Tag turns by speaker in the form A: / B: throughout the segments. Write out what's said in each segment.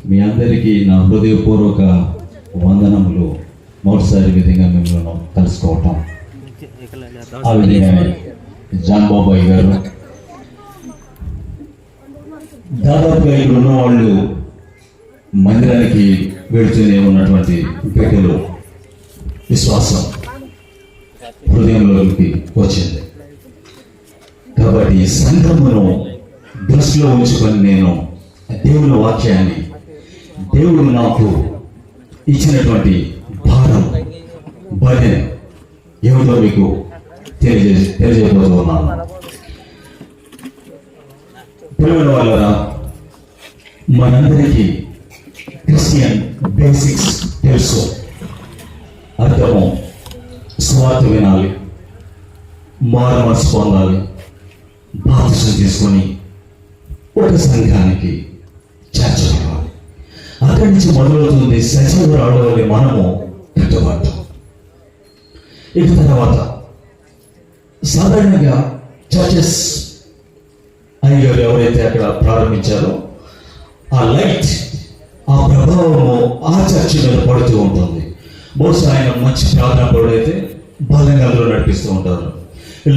A: మీ అందరికీ నా హృదయపూర్వక వందనములు. మొదటిసారి విధంగా మిమ్మల్ని కలుసుకోవటం. ఆ విధంగా జాన్ బాబాయ్ గారు, దాదాపుగా ఇక్కడ ఉన్న వాళ్ళు మందిరానికి వెళుతూనే ఉన్నటువంటి బిడ్డలు విశ్వాసం హృదయంలోకి వచ్చింది. కాబట్టి ఈ సంఘమును దృష్టిలో ఉంచుకొని నేను దేవుని వాక్యాన్ని, దేవుడు నాకు ఇచ్చినటువంటి భారం బర్డెన్ ఏమిటో మీకు తెలియజేయబోతున్నాను. ప్రియమైన వాళ్ళరా, మనందరికీ క్రిస్టియన్ బేసిక్స్ తెలుసు. అర్థము, స్వార్థ వినాలి, మారు మనసు పొందాలి, బాప్తిసం తీసుకొని ఒక సంఘానికి చేర్చబడాలి. అక్కడి నుంచి మొదలవుతుంది సజీవురాలు వల్ల మనము కట్టుబాటు. ఇక తర్వాత సాధారణంగా చర్చెస్ అయ్యారు ఎవరైతే అక్కడ ప్రారంభించారో ఆ లైట్, ఆ ప్రభావము ఆ చర్చ్ మీద పడుతూ ఉంటుంది. బహుశా ఆయన మంచి ప్రార్థన పరుడైతే బలంగా అందులో నడిపిస్తూ ఉంటారు,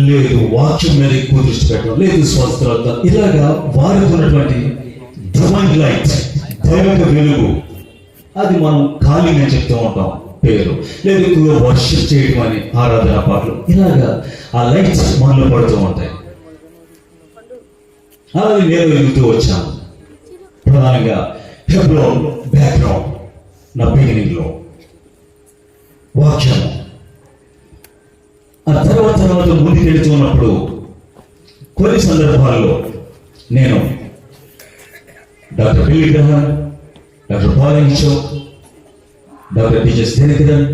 A: లేదు వాక్యం మీద ఎక్కువ దృష్టి పెట్టడం, లేదు స్వస్థత, ఇలాగా వారికి ఉన్నటువంటి డివైన్ లైట్, దైవిక వెలుగు, అది మనం కాలింగ్ అని చెప్తూ ఉంటాం పేరు, లేదు ఎక్కువగా వర్షిప్ చేయడం అని ఆరాధన పాటలు, ఇలాగా ఆ లైట్స్ మనలో పడుతూ ఉంటాయి. అలాగే నేను ఎదుగుతూ వచ్చాను. ప్రధానంగా హెబ్రోన్ బ్యాక్గ్రౌండ్ నా బిగినింగ్లో వాక్యం. ఆ తర్వాత ముందుకు వెళుతున్నప్పుడు కొన్ని సందర్భాల్లో నేను డాక్టర్ బిల్లీ గ్రహాం, డాక్టర్ పాలించో, డాక్టర్ టీచర్స్ దినకరన్,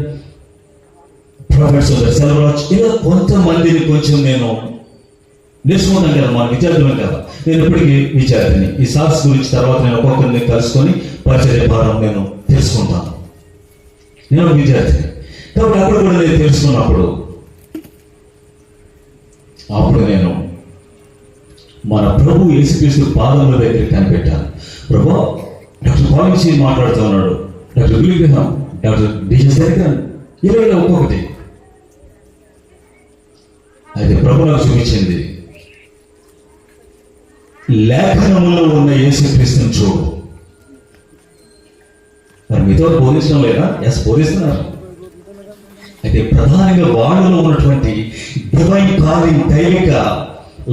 A: ప్రొఫెసర్ సెల్వరాజ్, ఇలా కొంతమందిని కొంచెం నేను నేర్చుకుంటాను కదా, మా విద్యార్థులు కదా. నేను ఇప్పటికీ విద్యార్థిని. ఈ సాక్స్ గురించి తర్వాత నేను ఒక్కొక్కరిని కలుసుకొని పరిచర్య భారం నేను తెలుసుకుంటాను. నేను విద్యార్థిని కాబట్టి అప్పుడు కూడా నేను తెలుసుకున్నప్పుడు నేను మన ప్రభు యేసుక్రీస్తు పాదముల దగ్గర కనిపెట్టాను. ప్రభు, డాక్టర్ పాలించి మాట్లాడుతూ ఉన్నాడు, డాక్టర్ బిల్లీ గ్రహాం, డాక్టర్ టీచర్స్ దినకరన్, ఇలా ఒక్కొక్కటి. అయితే ప్రభు నాకు చూపించింది, లేఖనములో ఉన్న యేసుక్రీస్తుని చూడు. మరి మీతో బోధించడం లేదా? ఎస్, బోధిస్తున్నారు. అయితే ప్రధానంగా వాళ్ళలో ఉన్నటువంటి డివైన్ కాలింగ్, దైవిక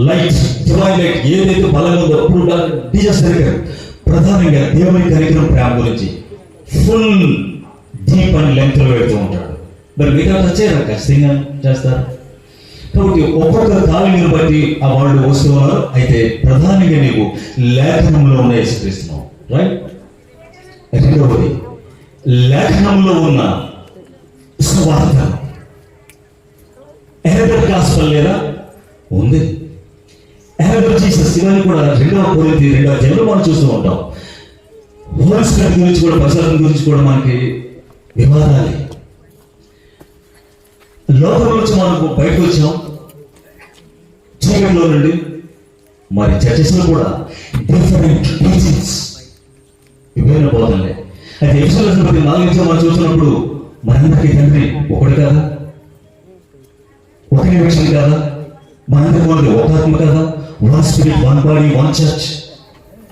A: లైట్, డివైన్ లైట్ ఏదైతే బలంగా ఉందో, ఇప్పుడు టీచర్స్ దినకరన్ ప్రధానంగా దేవుని కనికరం, ప్రేమ గురించి ఫుల్ డీప్ అండ్ లెంత్ లో వెళ్తూ ఉంటాడు. మరి మిగతా వచ్చారా? ఖచ్చితంగా చేస్తారు. కాబట్టి ఒక్కొక్క కాలింగ్ని బట్టి ఆ వాళ్ళు వస్తున్నారు. అయితే ప్రధానంగా నీవు లేఖనంలో ఉన్న యేసుక్రీస్తున్నావు, రైట్? రెండవది, లేఖనంలో ఉన్న సువార్త, ఎరడర్ గాస్పెల్ లేదా ఉంది. ఎరడర్ జీసస్, ఇవన్నీ కూడా 2వ కొరింథీ 2వ అధ్యాయంలో మనం చూస్తూ ఉంటాం. హోలీ స్పిరిట్ గురించి కూడా, పరిశుద్ధం గురించి కూడా మనకి వివాదాలే. లోకం నుంచి మనకు బయటకు వచ్చాం, చీకటిలో నుండి. మరి చర్చెస్ లో కూడా డిఫరెంట్ టీచింగ్స్, విభిన్న బోధనలే. అయితే ఎపిసోడ్స్ బట్టి 4 మనం చూస్తున్నప్పుడు మనందరికీ తండ్రి ఒకటి కాదా, ఒకే విషయం కాదా, మనందరి ఒక ఆత్మ కాదా, one spirit, one body, one church,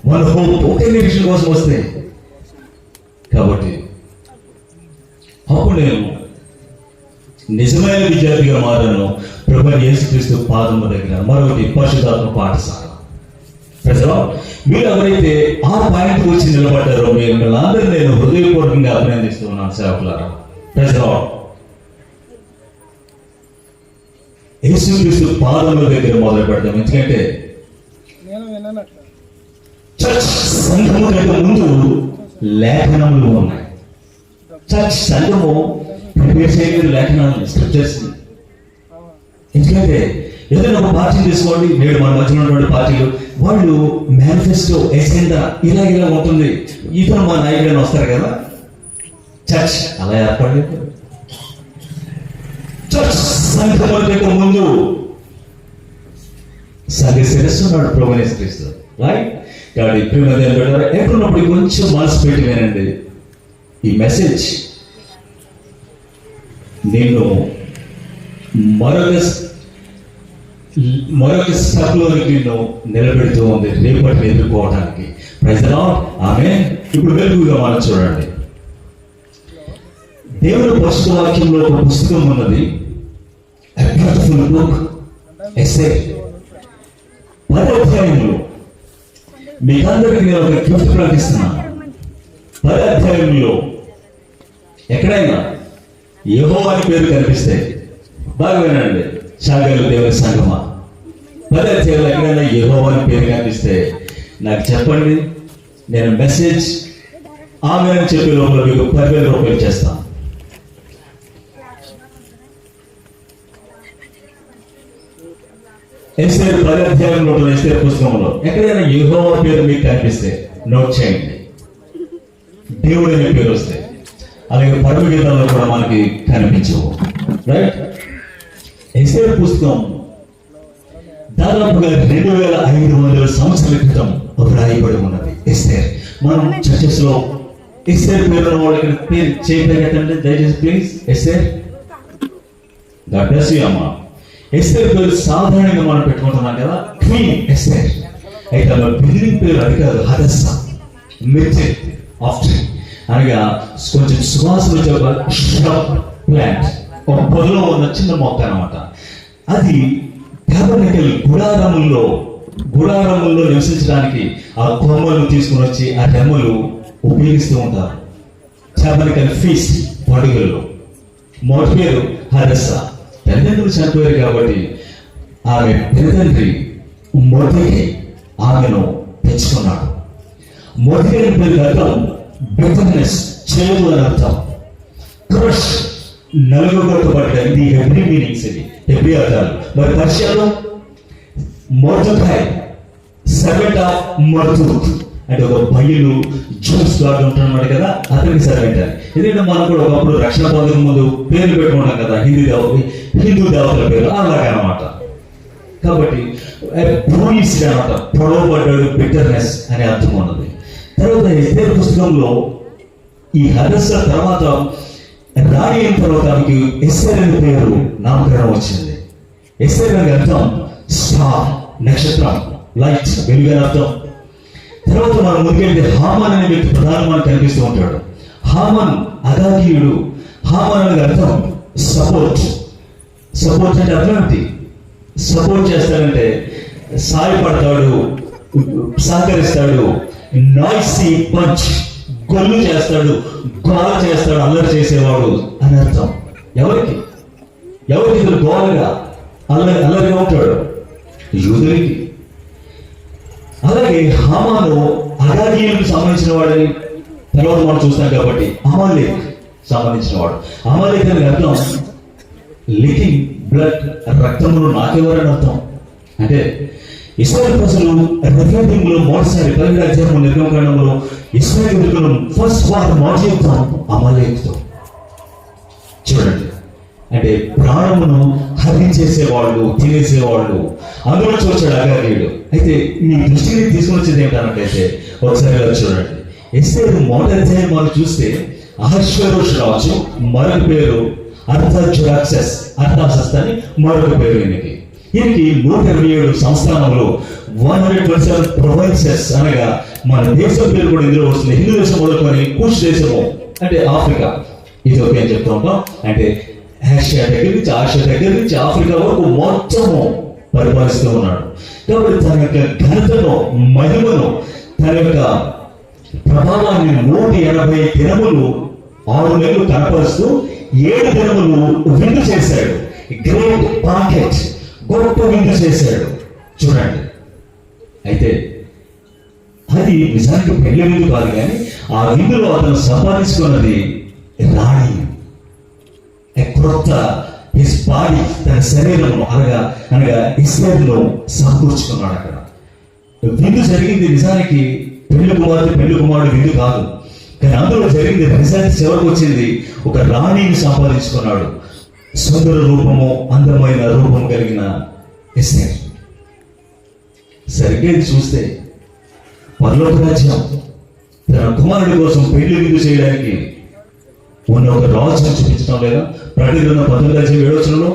A: one hope, ఒకే విషయం కోసం వస్తే. కాబట్టి అప్పుడు నేను నిజమైన విద్యార్థిగా మారాను ప్రభువైన యేసుక్రీస్తు పాదముల దగ్గర. మరొకటి, పరిశుద్ధాత్మ పాఠశాల. ప్రజలు, మీరు ఎవరైతే ఆ పాయింట్ వచ్చి నిలబడ్డారో మిమ్మల్ని నేను హృదయపూర్వకంగా అభినందిస్తున్నాను సేవకులారా. ప్రజలు, యేసుక్రీస్తు పాదముల దగ్గర మొదలు పెడతాం. ఎందుకంటే చర్చ్ సంఘము కంటే ముందు లేఖనములు ఉన్నాయి. చర్చ్ సంఘము ప్రిపేర్ చేయలేదు లేఖనాలు, స్క్రిప్చర్స్. ఎందుకంటే ఏదైనా ఒక పార్టీని తీసుకోండి, నేడు మన మధ్యలో ఉన్నటువంటి పార్టీలు, వాళ్ళు మేనిఫెస్టో, ఎజెండా ఇలా ఉంటుంది. ఇతను మా నాయకుడని వస్తారు కదా. చర్చ్ అలా ఏర్పడలేదు. చర్చ్ సంఘం ముందు సంఘ శిరస్సు ఉన్నాడు ప్రభువైన యేసుక్రీస్తు, రైట్? కాబట్టి ప్రేమ దేవుని బిడ్డలారా, ఎక్కడున్నప్పుడు కొంచెం మనసు పెట్టి వినండి. ఈ మెసేజ్ నేను మరొక స్టెప్లోనికి నిన్ను నిలబెడుతూ ఉంది రేపటిని ఎదుర్కోవడానికి. Praise the Lord. ఆమేన్. ఇప్పుడు వెలుగుగా మనం చూడండి, దేవుని పరిశుద్ధ వాక్యంలో ఒక పుస్తకం ఉన్నది, A beautiful book, essay. 10 అధ్యాయంలో మీకందరికీ నేను ఒక గిఫ్ట్ ప్రకటిస్తున్నాను. 10 అధ్యాయంలో ఎక్కడైనా యెహోవా అని పేరు కనిపిస్తే బాగా వినండి, శాగలు దేవుని సంగమా, 10 అధ్యాయంలో ఎక్కడైనా యెహోవా అని పేరు కనిపిస్తే నాకు చెప్పండి. నేను మెసేజ్ ఆమె చెప్పే లోపల మీకు 10,000 రూపాయలు చేస్తాను. ఎస్తేరు 10 అధ్యాయంలో ఉంటుంది. ఎస్తేరు పుస్తకంలో ఎక్కడైనా యెహోవా పేరు మీకు కనిపిస్తే నోట్ చేయండి, దేవుడు అనే పేరు వస్తే. అలాగే పరమ గీతాల్లో కూడా మనకి కనిపించవు. రైట్. ఎస్తేరు పుస్తకం దాదాపుగా 2500 సంవత్సరాల క్రితం రాయబడి ఉన్నది. ఎస్తేర్. మనం చర్చెస్ లో ఎస్తేర్ పేరు వాళ్ళకి పేరు చేయగలండి దయచేసి please. Esther. God bless you అమ్మా. ఎస్తేర్ పేరు సాధారణంగా మనం పెట్టుకుంటున్నాం కదా, క్వీన్ ఎస్తేర్. అయితే ఆమె బిగినింగ్ పేరు అది కాదు, హదస్సా, మిర్చి ఆఫ్టర్ అనగా కొంచెం సువాసన వచ్చే ఒక shrub plant, ఒక పొదలో ఉన్న చిన్న మొక్క అన్నమాట. అది టాబర్నకల్ గుడారముల్లో నివసించడానికి ఆ కొమ్మలు తీసుకుని వచ్చి ఆ రెమ్మలు ఉపయోగిస్తూ ఉంటారు టాబర్నకల్ ఫీస్ట్ పండుగల్లో. మొదటి పేరు హదస్సా. తల్లిదండ్రులు చనిపోయారు కాబట్టి ఆమె తల్లిదండ్రి మొదటి ఆమెను తెచ్చుకున్నాడు. మొదటి పేరు అర్థం బిటర్నెస్, చేదు అని అర్థం. క్రష్, నలుగుబట్టబడ్డ, ఇది హెబ్రీ మీనింగ్స్, ఇది హెబ్రీ అర్థాలు. మరి పర్షియాలో మొర్దెఖాయ్, సర్వెంట్ ఆఫ్ మర్దూక్, అంటే ఒక బయలు జూస్ గాడ్ ఉంటున్నాడు కదా, అతనికి సర్వెంట్. ఎందుకంటే మనం కూడా ఒకప్పుడు రక్షణ పొందక ముందు పేర్లు పెట్టుకున్నాం కదా, హిందూ దేవతల పేరు అలాగే అన్నమాట. కాబట్టి అనమాట, పొడవబడ్డాడు, బిటర్నెస్ అనే అర్థం ఉన్నది. తర్వాత ఎస్తేరు పుస్తకంలో ఈ హదస్సా తర్వాత రాణి అయిన తర్వాత ఆమెకి ఎస్తేర్ అనే పేరు నామకరణం వచ్చింది. ఎస్తేర్ అనే అర్థం స్టార్, నక్షత్రం, లైట్, వెలుగు అని అర్థం. తర్వాత మనం ముందుకెళ్తే హామాన్ అనే వ్యక్తి ప్రధానమని కనిపిస్తూ ఉంటాడు. హామాన్ అగాగీయుడు. హామాన్ అనే అర్థం సపోర్ట్. సపోర్ట్ అంటే అర్థం ఏంటి? సపోర్ట్ చేస్తాడంటే సాయపడతాడు, సహకరిస్తాడు, నాయిసీ పంచ్, గొల్లు చేస్తాడు, గోల చేస్తాడు, అల్లరి చేసేవాడు అని అర్థం. ఎవరికి ఇతను గోలగా అల్లరిగా ఉంటాడు? యూదులకి. అలాగే హామాను అగాగీయులకు సంబంధించిన వాడని తర్వాత మనం చూస్తాం కాబట్టి అమాలేక్ సంబంధించిన వాడు. అమాలేక్ అనే అర్థం లికింగ్ బ్లడ్, రక్తమును నాకెవరని అర్థం. అంటే ఇశ్రాయేలు ప్రజలు రెఫరెండంలో మొదటిసారి 12వ అధ్యాయం నిర్గమకాండంలో ఇశ్రాయేలీయులు ఫస్ట్ వార్ మొదటి యుద్ధం అమాలేకుతో. చూడండి, అంటే ప్రాణమును హరించేసేవాళ్ళు, తినేసేవాళ్ళు, అందులో చూచాడు అగాగీయుడు. అయితే మీ దృష్టిని తీసుకుని వచ్చేది ఏంటన్నట్లయితే ఒకసారి చూడండి. ఎస్తేరు మొదటి అధ్యాయం మనం చూస్తే అహష్వేరోషు రాజు, మరొక పేరు అర్తజరాక్సెస్ అని మరొక పేరు ఈయనకి. 127 సంస్థానంలో 127 ప్రొవిన్సెస్ అనగా మన దేశం పేరు కూడా ఇందులో వస్తుంది. హిందూ దేశం మొదలుకొని కూష్ దేశము అంటే ఆఫ్రికా, ఇథియోపియా అని చెప్తూ ఉంటాం. అంటే ఆసియా దగ్గర నుంచి ఆఫ్రికా వరకు మొత్తము పరిపాలిస్తూ ఉన్నాడు. కాబట్టి తన యొక్క ఘనతను, మహిమను, తన యొక్క ప్రభావాన్ని 180 దినములు 6 నెలలు కనపరుస్తూ 7 దినములు విందు చేశాడు. గ్రేట్ పాకెట్, గొప్ప విందు చేశాడు. చూడండి, అయితే అది నిజానికి పెళ్లి విందు కాదు, కానీ ఆ విందులో అతను సంపాదించుకున్నది రాణి, క్రొత్త హిస్ బాడీ, తన శరీరము అనగా ఇస్రాయేలులో సమకూర్చుకున్నాడు. అక్కడ విందు జరిగింది నిజానికి పెళ్లి కుమారుడు విందు కాదు, కానీ అందులో జరిగింది నిజానికి చివరికి వచ్చింది ఒక రాణిని సంపాదించుకున్నాడు. సుందర రూపము, అందమైన రూపం కలిగిన ఎస్తేర్. సరిగ్గా ఇది చూస్తే పరలోక రాజ్యం తన కుమారుడి కోసం పెళ్లి విందు చేయడానికి ఉన్న ఒక రాజును చూపించడం లేదా? ప్రకటన 19:7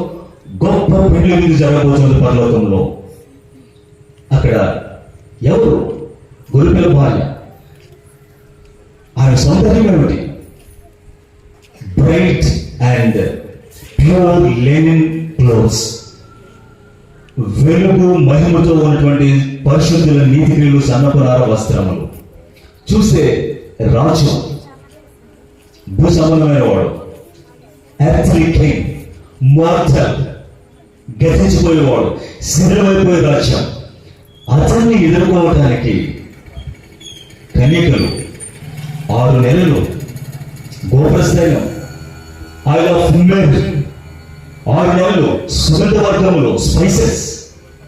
A: గొప్ప పెళ్లి విందు జరగబోతుంది పరలోకంలో. అక్కడ ఎవరు? గొర్రెపిల్ల భార్య. ఆయన సౌందర్యం ఏమిటి? Bright and pure linen clothes, వెలుగు మహిమతో ఉన్నటువంటి పరిశుద్ధుల నీతి క్రియలు సన్నపునార వస్త్రములు. చూస్తే రాజు భూ సంబంధమైన వాడు, ఎర్త్లీ కింగ్, మార్టల్, గతించిపోయేవాడు, శరీరమైపోయే రాజ్యం. అతన్ని ఎదుర్కోవడానికి కన్యకలు 6 నెలలు గోప్రస్థైలం, ఆయిల్ ఆఫ్ మెన్, 6 నెలలు సుగంధ వర్గములు, స్పైసెస్,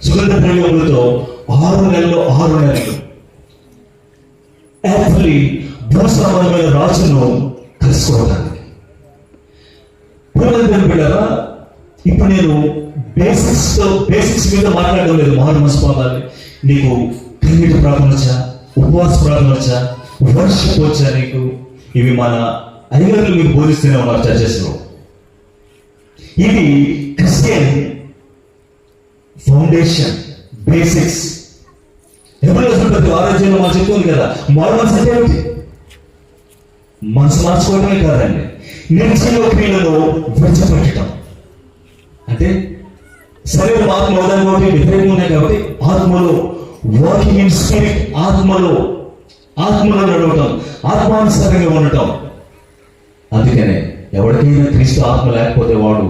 A: సుగంధ ద్రవ్యములతో 6 నెలలు యాక్చువల్లీ భూసంబంధమైన రాజును కలుసుకోవడానికి. పిల్లరా, ఇప్పుడు నేను బేసిక్స్ మీద మాట్లాడడం లేదు. మహానమస్పాదాలు, నీకు కన్నీటి ప్రార్థన వచ్చా, ఉపవాస ప్రార్థన వచ్చా, వర్షిప్ వచ్చా నీకు? ఇవి మన అధికారులు మీకు బోధిస్తూనే ఉన్నారు చర్చెస్ లో. ఇది క్రిస్టియన్ ఫౌండేషన్, బేసిక్స్. ప్రతి ఆరోగ్యంలో మనం చెప్తుంది కదా, మార్మల్స్ అంటే ఏమిటి? మనసు మార్చుకోవడమే కాదండి, నిర్జీవ క్రియలను విడిచిపెట్టడం. అంటే శరీరం ఆత్మ ఒకటి వ్యతిరేకంగా ఉన్నాయి కాబట్టి ఆత్మలో వాకింగ్ ఇన్ స్పిరిట్, ఆత్మలో నడవటం, ఆత్మానుసారంగా ఉండటం. అందుకనే ఎవరికైనా క్రీస్తు ఆత్మ లేకపోతే వాడు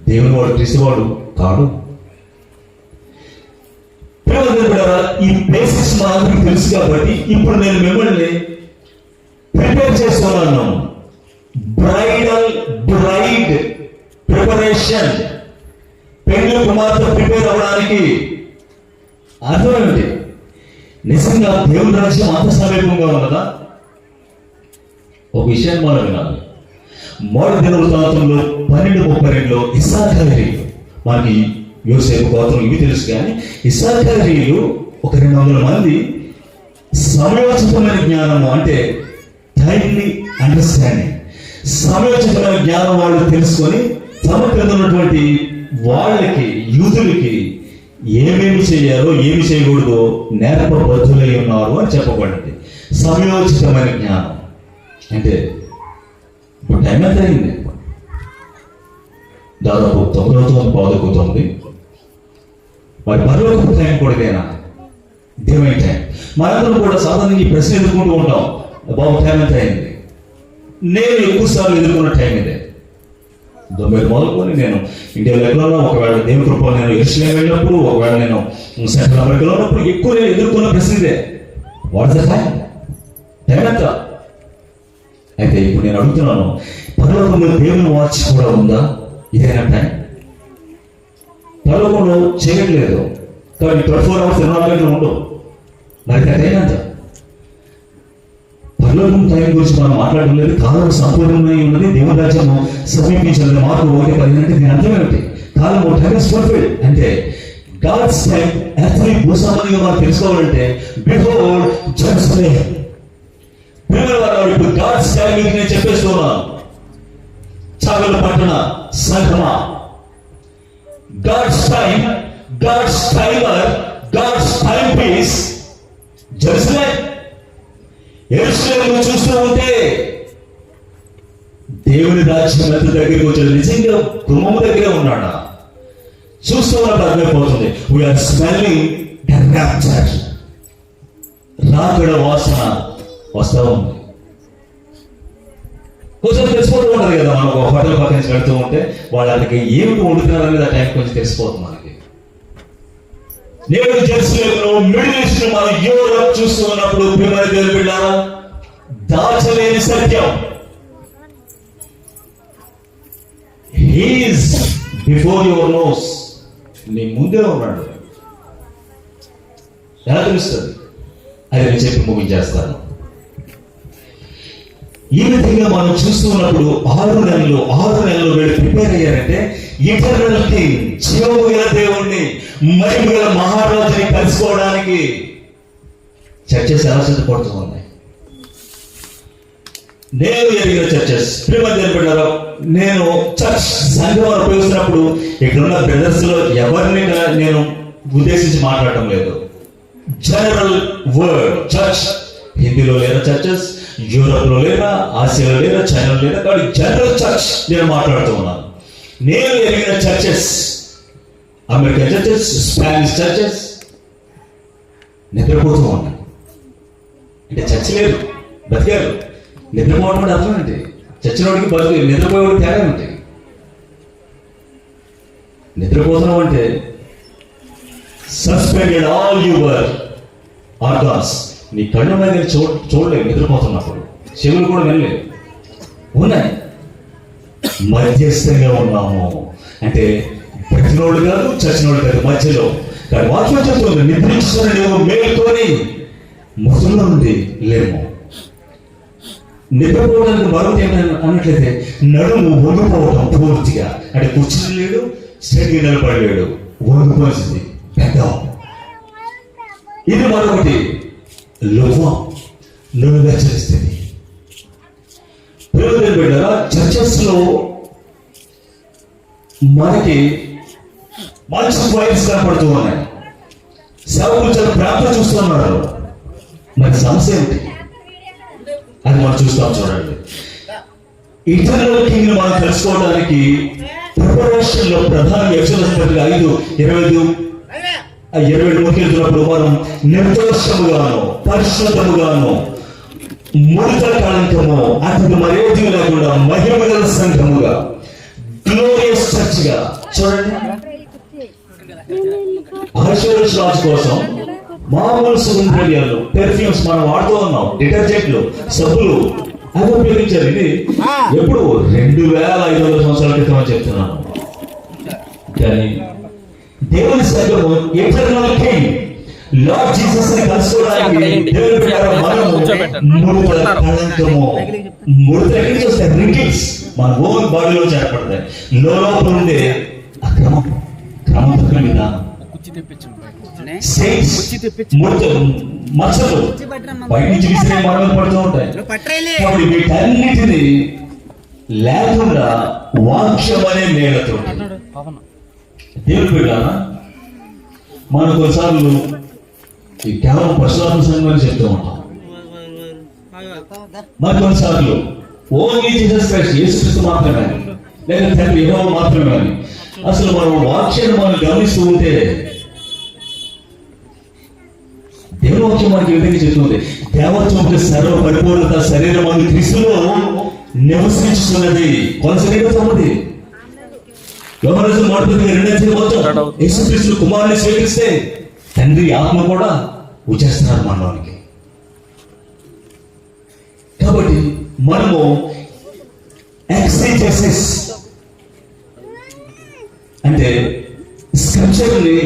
A: దేవుని వాడు, క్రీస్తు వాడు కాడు. ఈ బేసిక్స్ మాత్రం తెలుసు కాబట్టి ఇప్పుడు నేను మిమ్మల్ని ప్రిపేర్ చేస్తున్నాను. బ్రైడ్ ప్రిపరేషన్, పెళ్లి కుమార్తె ప్రిపేర్ అవ్వడానికి అర్థం ఏమిటి? నిజంగా దేవుని రాజ్యం అంత సమీపంగా ఉన్నదా? ఒక విషయాన్ని మనం వినాలి. మొదటి దినవృత్తాంతంలో 12:32 ఇస్సాకారీయులు, మనకి యోసేపు గోత్రం ఇవి తెలుసు, కానీ ఇస్సాకారీయులు ఒక 200 మంది సమయోచితమైన జ్ఞానము, అంటే టైమ్లీ అండర్స్టాండింగ్, సమయోచితమైన జ్ఞానం వాళ్ళు తెలుసుకొని తమ క్రింద ఉన్నటువంటి వాళ్ళకి, యూదులకి ఏమేమి చేయాలో ఏమి చేయకూడదో నేర్పబద్ధులై ఉన్నారు అని చెప్పబడింది. సమయోచితమైన జ్ఞానం అంటే ఇప్పుడు టైం ఎంత అయింది? దాదాపు 9:09 మరి పరలోకపు టైం కూడా ఇదేనా? Divine time. మనందరం కూడా సాధారణంగా ఈ ప్రశ్న ఎదుర్కొంటూ ఉంటాం, బాబు టైం ఎంత అయింది? నేను ఎక్కువ సార్లు ఎదుర్కొన్న టైం ఇదే. 90 మొదలుకొని నేను ఇండియాలో ఎక్కడన్నా, ఒకవేళ దేవుని కృపలో నేను యెరూషలేం వెళ్ళినప్పుడు, ఒకవేళ నేను సెంట్రల్ అమెరికాలో ఉన్నప్పుడు ఎక్కువ నేను ఎదుర్కొన్న ప్రశ్న ఇదే, what is the time? Time ఎంత? అయితే ఇప్పుడు నేను అడుగుతున్నాను, పరలోకంలో దేవుని వాచ్ కూడా ఉందా? ఇదేనా టైం? పరలోకంలో చేయట్లేదు కానీ 24 hours 24 గంటలు ఉండవు. మరి టైం ఎంత? పరలోకం టైం గురించి మనం మాట్లాడడం లేదు. కాలం సంపూర్ణమై ఉన్నది, దేవుని రాజ్యము సమీపించినది. మార్పు 1:10 దీని అర్థం ఏమిటి? కాలము టైం ఇస్ ఫుల్ఫిల్డ్ అంటే గాడ్స్ టైం యాక్చువల్లీ భూసామాన్యంగా మనం తెలుసుకోవాలంటే బిఫోర్ జెరూసలేం. ఇప్పుడు గాడ్స్ టైం మీకు నేను చెప్పేస్తున్నాను, చాగల పట్టణ సంఘమా, God's time, God's timer, God's time peace Jerusalem. యెరూషలేము చూస్తూ ఉంటే దేవుని రాజ్యం ఎంత దగ్గరికి వచ్చాడు. నిజంగా గుమ్మము దగ్గరే ఉన్నాడా? చూస్తూ ఉన్నప్పుడు అర్థమైపోతుంది, వీఆర్ స్మెల్లింగ్ ద రాప్చర్. రాకడ వాసన వస్తూ ఉంది. కొంచెం తెలిసిపోతూ ఉంటుంది కదా, మనం ఒక హోటల్ పక్క నుంచి వెళ్తూ ఉంటే వాళ్ళకి ఏమిటి వండుతున్నారు అనేది ఆ టైం కొంచెం తెలిసిపోతుంది మనకి. నేను జెరూసలేములో, మిడిల్ ఈస్ట్, మన యూరోప్ చూస్తూ ఉన్నప్పుడు ప్రియమైన దేవుని బిడ్డలారా, దాచలేని సత్యం, he is before your nose, నీ ముందే ఉన్నాడు. ఎలా తెలుస్తుంది? అది నేను చెప్పి ముగించేస్తాను. ఈ విధంగా మనం చూస్తూ ఉన్నప్పుడు 6 నెలలు వీళ్ళు ప్రిపేర్ అయ్యారంటే ఇటర్నల్ కింగ్, జీవము గల దేవుణ్ణి, మహిమ గల మహారాజుని కలుసుకోవడానికి చర్చెస్ ఎలా సిద్ధపడుతూ ఉన్నాయి? నేను ఎదిగిన చర్చెస్ ప్రియమైన నేను చర్చ్ సంఘం ఉపయోగిస్తున్నప్పుడు ఇక్కడున్న బ్రదర్స్ లో ఎవరిని నేను ఉద్దేశించి మాట్లాడటం లేదు. General word church. హిందీలో లేదా చర్చెస్, యూరోప్ లో లేదా, ఆసియాలో లేదా, చైనాలో లేదా, కాబట్టి జనరల్ చర్చ్ నేను మాట్లాడుతూ ఉన్నాను. నేను ఎదిగిన churches, American churches, Spanish churches నిద్రపోతూ ఉన్నాయి. అంటే చర్చ్ లేదు, బతికారు. నిద్రపోవడం అంటే అర్థం ఏంటి? చచ్చినోడికి బతుకు నిద్రపోయేవాడికి తేడా ఏంటి? నిద్రపోతున్నాం అంటే సస్పెండెడ్ ఆల్ యువర్ ఆర్గాన్స్. నీ కళ్ళు మీద చూడలేదు నిద్రపోతున్నప్పుడు, చెవులు కూడా వినలేదు, ఉన్నాయి. మధ్యస్థంగా ఉన్నాము అంటే ప్రతినోడు కాదు, చచ్చినోడు కాదు, మధ్యలో. కానీ వాక్యం చెప్తుంది, నిద్రించుకుని నువ్వు మేలుకొని మృతుల్లో నుండి లేము. నిద్రపోవడానికి మరొకటి ఏమైనా అన్నట్లయితే నడుము వంగిపోవడం పూర్తిగా. అంటే కూర్చుని లేడు, స్ట్రెయిట్గా నిలబడలేడు, వంగిపోయింది పెద్ద. ఇది మరొకటి లోపం, నన్ను హెచ్చరిస్తుంది. ప్రియమైన బిడ్డలారా, చర్చెస్ లో మనకి మంచి వైబ్స్ కనపడుతూ ఉన్నాయి. సేవకులు చాలా ప్రార్థన చూస్తున్నారు. మరి సమస్య ఏంటి? అది మనం చూస్తాం. చూడండి, ఇటర్నల్ కింగ్ మనం తెలుసుకోవడానికి ప్రిపరేషన్ లో ప్రధాన ఎక్సలెన్స్ 5:25 ముఖ్యున్నప్పుడు మనం నిర్దోషముగాను, పరిశుద్ధముగాను, ముడత కళంకము, అతను మరేది లేకుండా మహిమ గల సంఘముగా, గ్లోరియస్ చర్చ్ గా. చూడండి, అహష్వేరోషు రాజు కోసం మామూలు సుగంధద్రవ్యాలు, పెర్ఫ్యూమ్స్ మనం వాడుతూ ఉన్నాం, డిటర్జెంట్లు, సబ్బులు అది ఉపయోగించారు. ఇది ఎప్పుడు 2500 సంవత్సరాల క్రితం అని చెప్తున్నాను. కానీ దేవుని సంఘము ఎటర్నల్ కింగ్ లార్డ్ జీసస్ ని కలుసుకోవడానికి దేవుని ప్రకారం మనము ముడత కళంకము, ముడత ఎక్కడికి వస్తాయి? రింకిల్స్ మన ఓన్ బాడీలో చేపడతాయి. లోపల ఉండే అక్రమం, క్రమం విధానం, మచ్చలు బయట నుంచి విసిరే మనలు పడుతూ ఉంటాయి. కాబట్టి వీటన్నిటిని లేకుండా వాక్యం అనే నేలతో దేవుడు పెట్టాలా. మనం కొన్నిసార్లు ఈ కేవలం పరశురామ సంఘం అని చెప్తూ ఉంటాం. మరి కొన్నిసార్లు ఓన్లీ జీసస్ క్రైస్ట్, యేసుక్రీస్తు మాత్రమే, లేదా తండ్రి యెహోవా మాత్రమే అని. అసలు మనం వాక్యాన్ని మనం గమనిస్తూ ఉంటే దేవుని వాక్యం మనకి విధంగా చెప్తుంది, దేవత్వం సర్వ పరిపూర్ణత శరీరం అని క్రీస్తులో నివసించుతున్నది. కొన శరీరం ఉంది. యోహాను మొదటి 2 యేసుక్రీస్తు కుమారుని స్వీకరిస్తే తండ్రి ఆత్మ కూడా వచ్చేస్తున్నారు మనలోనికి. కాబట్టి మనము ఎక్సెజెసిస్ అంటే స్క్రిప్చర్ ని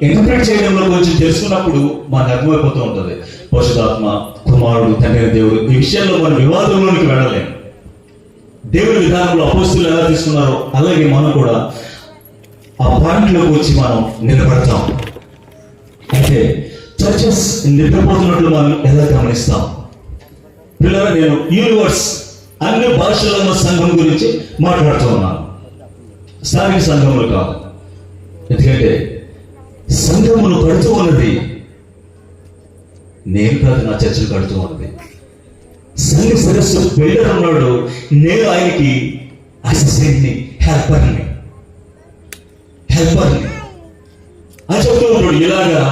A: ఇంటర్ప్రిట్ చేయడంలో కొంచెం తెలుసుకున్నప్పుడు మనకు అర్థమైపోతూ ఉంటుంది. పరిశుద్ధాత్మ, కుమారుడు, తండ్రి దేవుడు, ఈ విషయాల్లో మన వివాదంలోనికి వెళ్ళలేము. దేవుడి విధానంలో అపోస్తులు ఎలా తీసుకున్నారో అలాగే మనం కూడా ఆ పాయింట్లోకి వచ్చి మనం నిలబడతాం. అయితే చర్చెస్ నిద్రపోతున్నట్లు మనం ఎలా గమనిస్తాం? పిల్లలు, నేను యూనివర్స్ అన్ని భాషల్లో ఉన్న సంఘం గురించి మాట్లాడుతూ ఉన్నాను, స్థానిక సంఘములు కాదు. ఎందుకంటే సంఘమును కడుతూ ఉన్నది నేను కాదు, నా చర్చలు కడుతూ ఉన్నది సంఘ సదస్సు బిల్డర్ ఉన్నాడు, నేను ఆయనకి అసిస్టెంట్ని, హెల్పర్ని అని చెప్తూ ఉంటాడు. ఇలాగా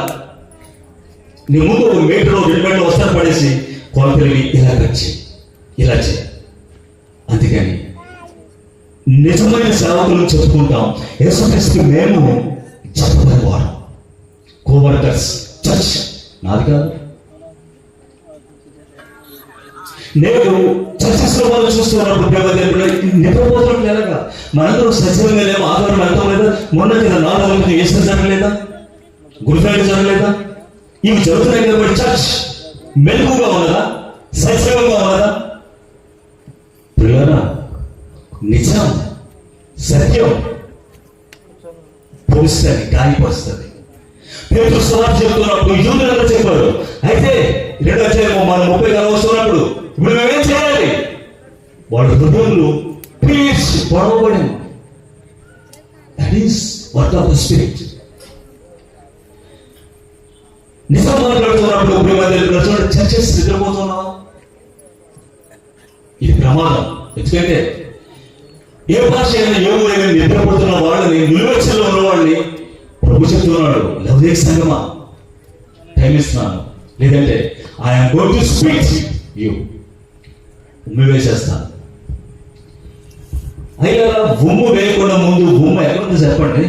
A: నీ ముందు 1 మీటర్ 2 మీటర్లు వస్తారు పడేసి కొలతలివి ఇలా చేయి. అందుకని నిజమైన సేవకులను చెప్పుకుంటాం. యేసుక్రీస్తు మేము చెప్పబడిన వారు, కోవర్కర్స్. చర్చ్ నాది కాదు. నేను చర్చస్లో వాళ్ళు చూస్తున్నప్పుడు నిద్రపోతున్నట్లు ఎలాగా? మనందరూ సజీవంగా లేవు, ఆధారం వెళ్తాం లేదా? మొన్న కదా 4 రోజులు వేసిన జరగలేదా? గుడ్ ఫ్రైడే జరగలేదా? ఇవి జరుగుతున్నాయి కాబట్టి చర్చ్ మెలుగుగా ఉన్నదా? సజీవంగా ఉన్నదా? ప్రియులారా, నిజం, సత్యం పొలుస్తుంది, గాయపరుస్తుంది. పేతురు సువార్త చెప్తున్నప్పుడు యూదులంతా చెప్పారు, అయితే 2వ అధ్యాయం మనం 30 వస్తున్నప్పుడు ఇప్పుడు మేమేం చేయాలి? వాళ్ళ హృదయంలో పీస్ పొడవబడి, that is work of the spirit. నిజం మాట్లాడుతున్నప్పుడు ఇప్పుడు మధ్య చర్చెస్ నిద్రపోతున్నావా? ఇది ప్రమాదం. ఎందుకంటే ఏ భాష అయినా ఏ ఊరైనా నిద్రపోతున్న వాళ్ళని, నిలువెచ్చలో ఉన్న వాళ్ళని ప్రభు చెప్తున్నాడు, లౌకిక సంగమా టైం ఇస్తున్నాను, లేదంటే I'm going to speak you, ఉమ్మి వేసేస్తాను. అయ్యా, ఉమ్ము వేయకుండా ముందు ఉమ్ము ఎక్కడుంది చెప్పండి?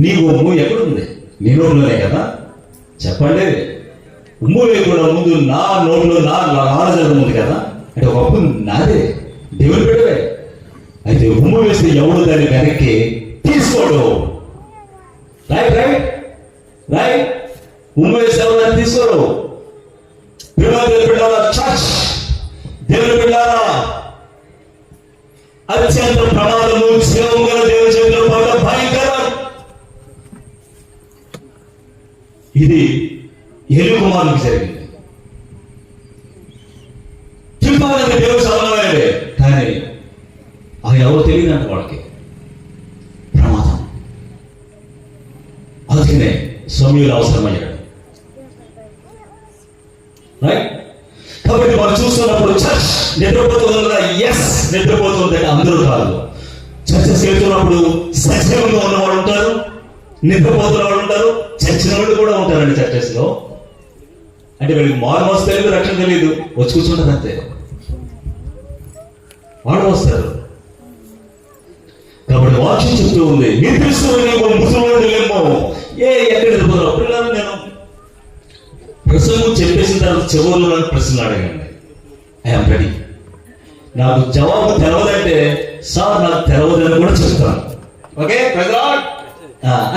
A: నీ ఉమ్ము ఎక్కడుంది? నీ నోట్లోనే కదా, చెప్పండి. ఉమ్ము వేయకుండా ముందు నా నోట్లో నా ఆలోచన ఉంది కదా, అంటే ఒక అప్పు నాదే, దేవుని బిడ్డవే. అయితే ఉమ్ము వేస్తే ఎవడు దాన్ని వెనక్కి తీసుకోడు. Right right right. ఉమ్ము వేస్తే ఎవరు దాన్ని తీసుకోడు. దేవుని బిడ్డలారా, చర్చ్ దేవుని బిడ్డలారా, అత్యంత ప్రమాదము, జీవం గల దేవుని చేతిలో పడడం భయంకరం. ఇది ఏలి కుమారునికి జరిగింది. చూపాలంటే దేవుడు సమానమైనదే, కానీ అది ఎవరు తెలియదంట వాళ్ళకి. ప్రమాదం. అందుకనే సమయంలో అవసరమయ్యాడు. రైట్. కాబట్టి మనం చూస్తున్నప్పుడు చర్చ్ నిద్రపోతుంది కదా, ఎస్ నిద్రపోతుంది. అందరూ కాదు. చర్చస్ వెళ్తున్నప్పుడు సజీవంగా ఉన్నవాళ్ళు ఉంటారు, నిద్రపోతున్న వాళ్ళు ఉంటారు, చచ్చిన వాళ్ళు కూడా ఉంటారండి చర్చెస్ లో. అంటే వీళ్ళకి మారుమోసు తెలియదు, రక్షణ తెలియదు, వచ్చి కూర్చుంటారు అంతే. వాళ్ళు వస్తారు. కాబట్టి వాక్యం చెప్తూ ఉంది, నిర్దిష్టమేమో ముసలిలేమో ఎక్కడ వెళ్ళిపోతారు పిల్లలు. నేను ప్రసంగం చెప్పేసిన తర్వాత చివరిలో నాకు ప్రశ్నలు అడగండి, ఐఎమ్ రెడీ. నాకు జవాబు తెలవదంటే సార్ నాకు తెలవదని కూడా చెప్తాను. ఓకే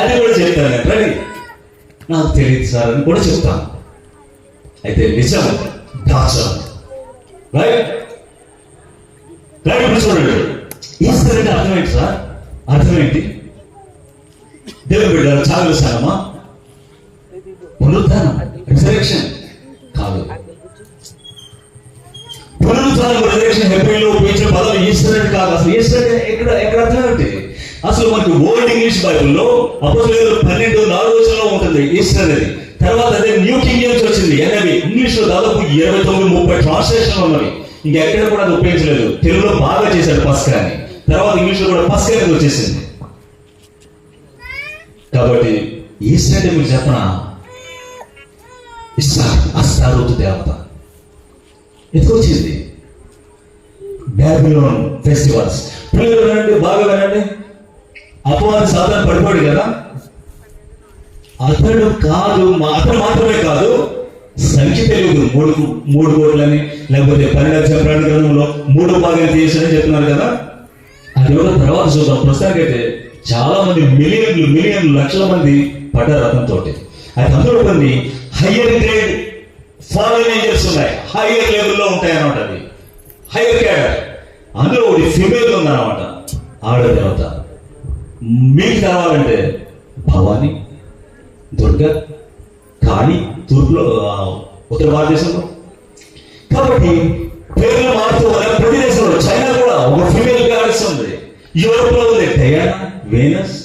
A: అని కూడా చెప్తాను. నేను రెడీ, నాకు తెలియదు సార్ అని కూడా చెప్తాను. అయితే నిజం దాచం. Right right. ఇప్పుడు చూడండి, ఈస్టర్ అంటే అర్థం ఏంటి సార్? అర్థం ఏంటి? దేవుని బిడ్డలు చాలా సారమా? పునరుద్ధానం, రిజరెక్షన్ కాదు. పునరుద్ధానం, రిజరెక్షన్ హెబ్రీలో ఉపయోగించిన పదం ఈస్టర్ అంటే కాదు. అసలు ఈస్టర్ అంటే ఎక్కడ అర్థం ఏంటి? అసలు మనకి ఓల్డ్ ఇంగ్లీష్ బైబుల్లో అపోస్తలుల 12:4 ఉంటుంది ఈస్టర్ అనేది. తర్వాత అదే న్యూ కింగ్ జేమ్స్ వచ్చింది, ఎన్ఐవి. ఇంగ్లీష్ లో దాదాపు 29-30 ట్రాన్స్లేషన్ ఉన్నవి. ఇంకెక్కడ కూడా అది ఉపయోగించలేదు. తెలుగులో బాగా చేశాడు పస్కా అని. తర్వాత ఇంగ్లీష్ లో కూడా పస్కా అనేది వచ్చేసింది. కాబట్టి ఈస్టర్ అంటే మీకు చెప్పనా, అస్తారోతు దేవత ఎందుకు వచ్చింది? Babylon festivals. పిల్లలు వినండి, బాగా వినండి. అపవాది సాధారణ పడిపోయాడు కదా, అతడు మాత్రమే కాదు, సంఖ్య తెలియదు. 3 కోట్లని, లేకపోతే 12 గ్రంథంలో 3 భాగాలు చేశాడని చెప్తున్నారు కదా. అది కూడా తర్వాత చూద్దాం. ప్రస్తుతానికైతే చాలా మంది మిలియన్లు లక్షల మంది పడ్డారు అతనితో. అయితే అందులో కొన్ని హయ్యర్ గ్రేడ్ ఫారెన్ ఏంజల్స్ ఉన్నాయి, హయ్యర్ లెవెల్లో ఉంటాయి అన్నమాట. అది హయ్యర్ క్యాడర్. అందులో ఒకటి ఫిమేల్ ఉందన్నమాట, ఆడ దేవత. మీకు కావాలంటే భవాని, దుర్గా, కాళీ, తూర్పులో, ఉత్తర భారతదేశంలో. కాబట్టి పేర్లు మారుతూ ప్రతి దేశంలో, చైనా కూడా ఒక ఫిమేల్ గాడెస్ ఉంది, యూరోప్ లో ఉంది డయానా, వేనస్,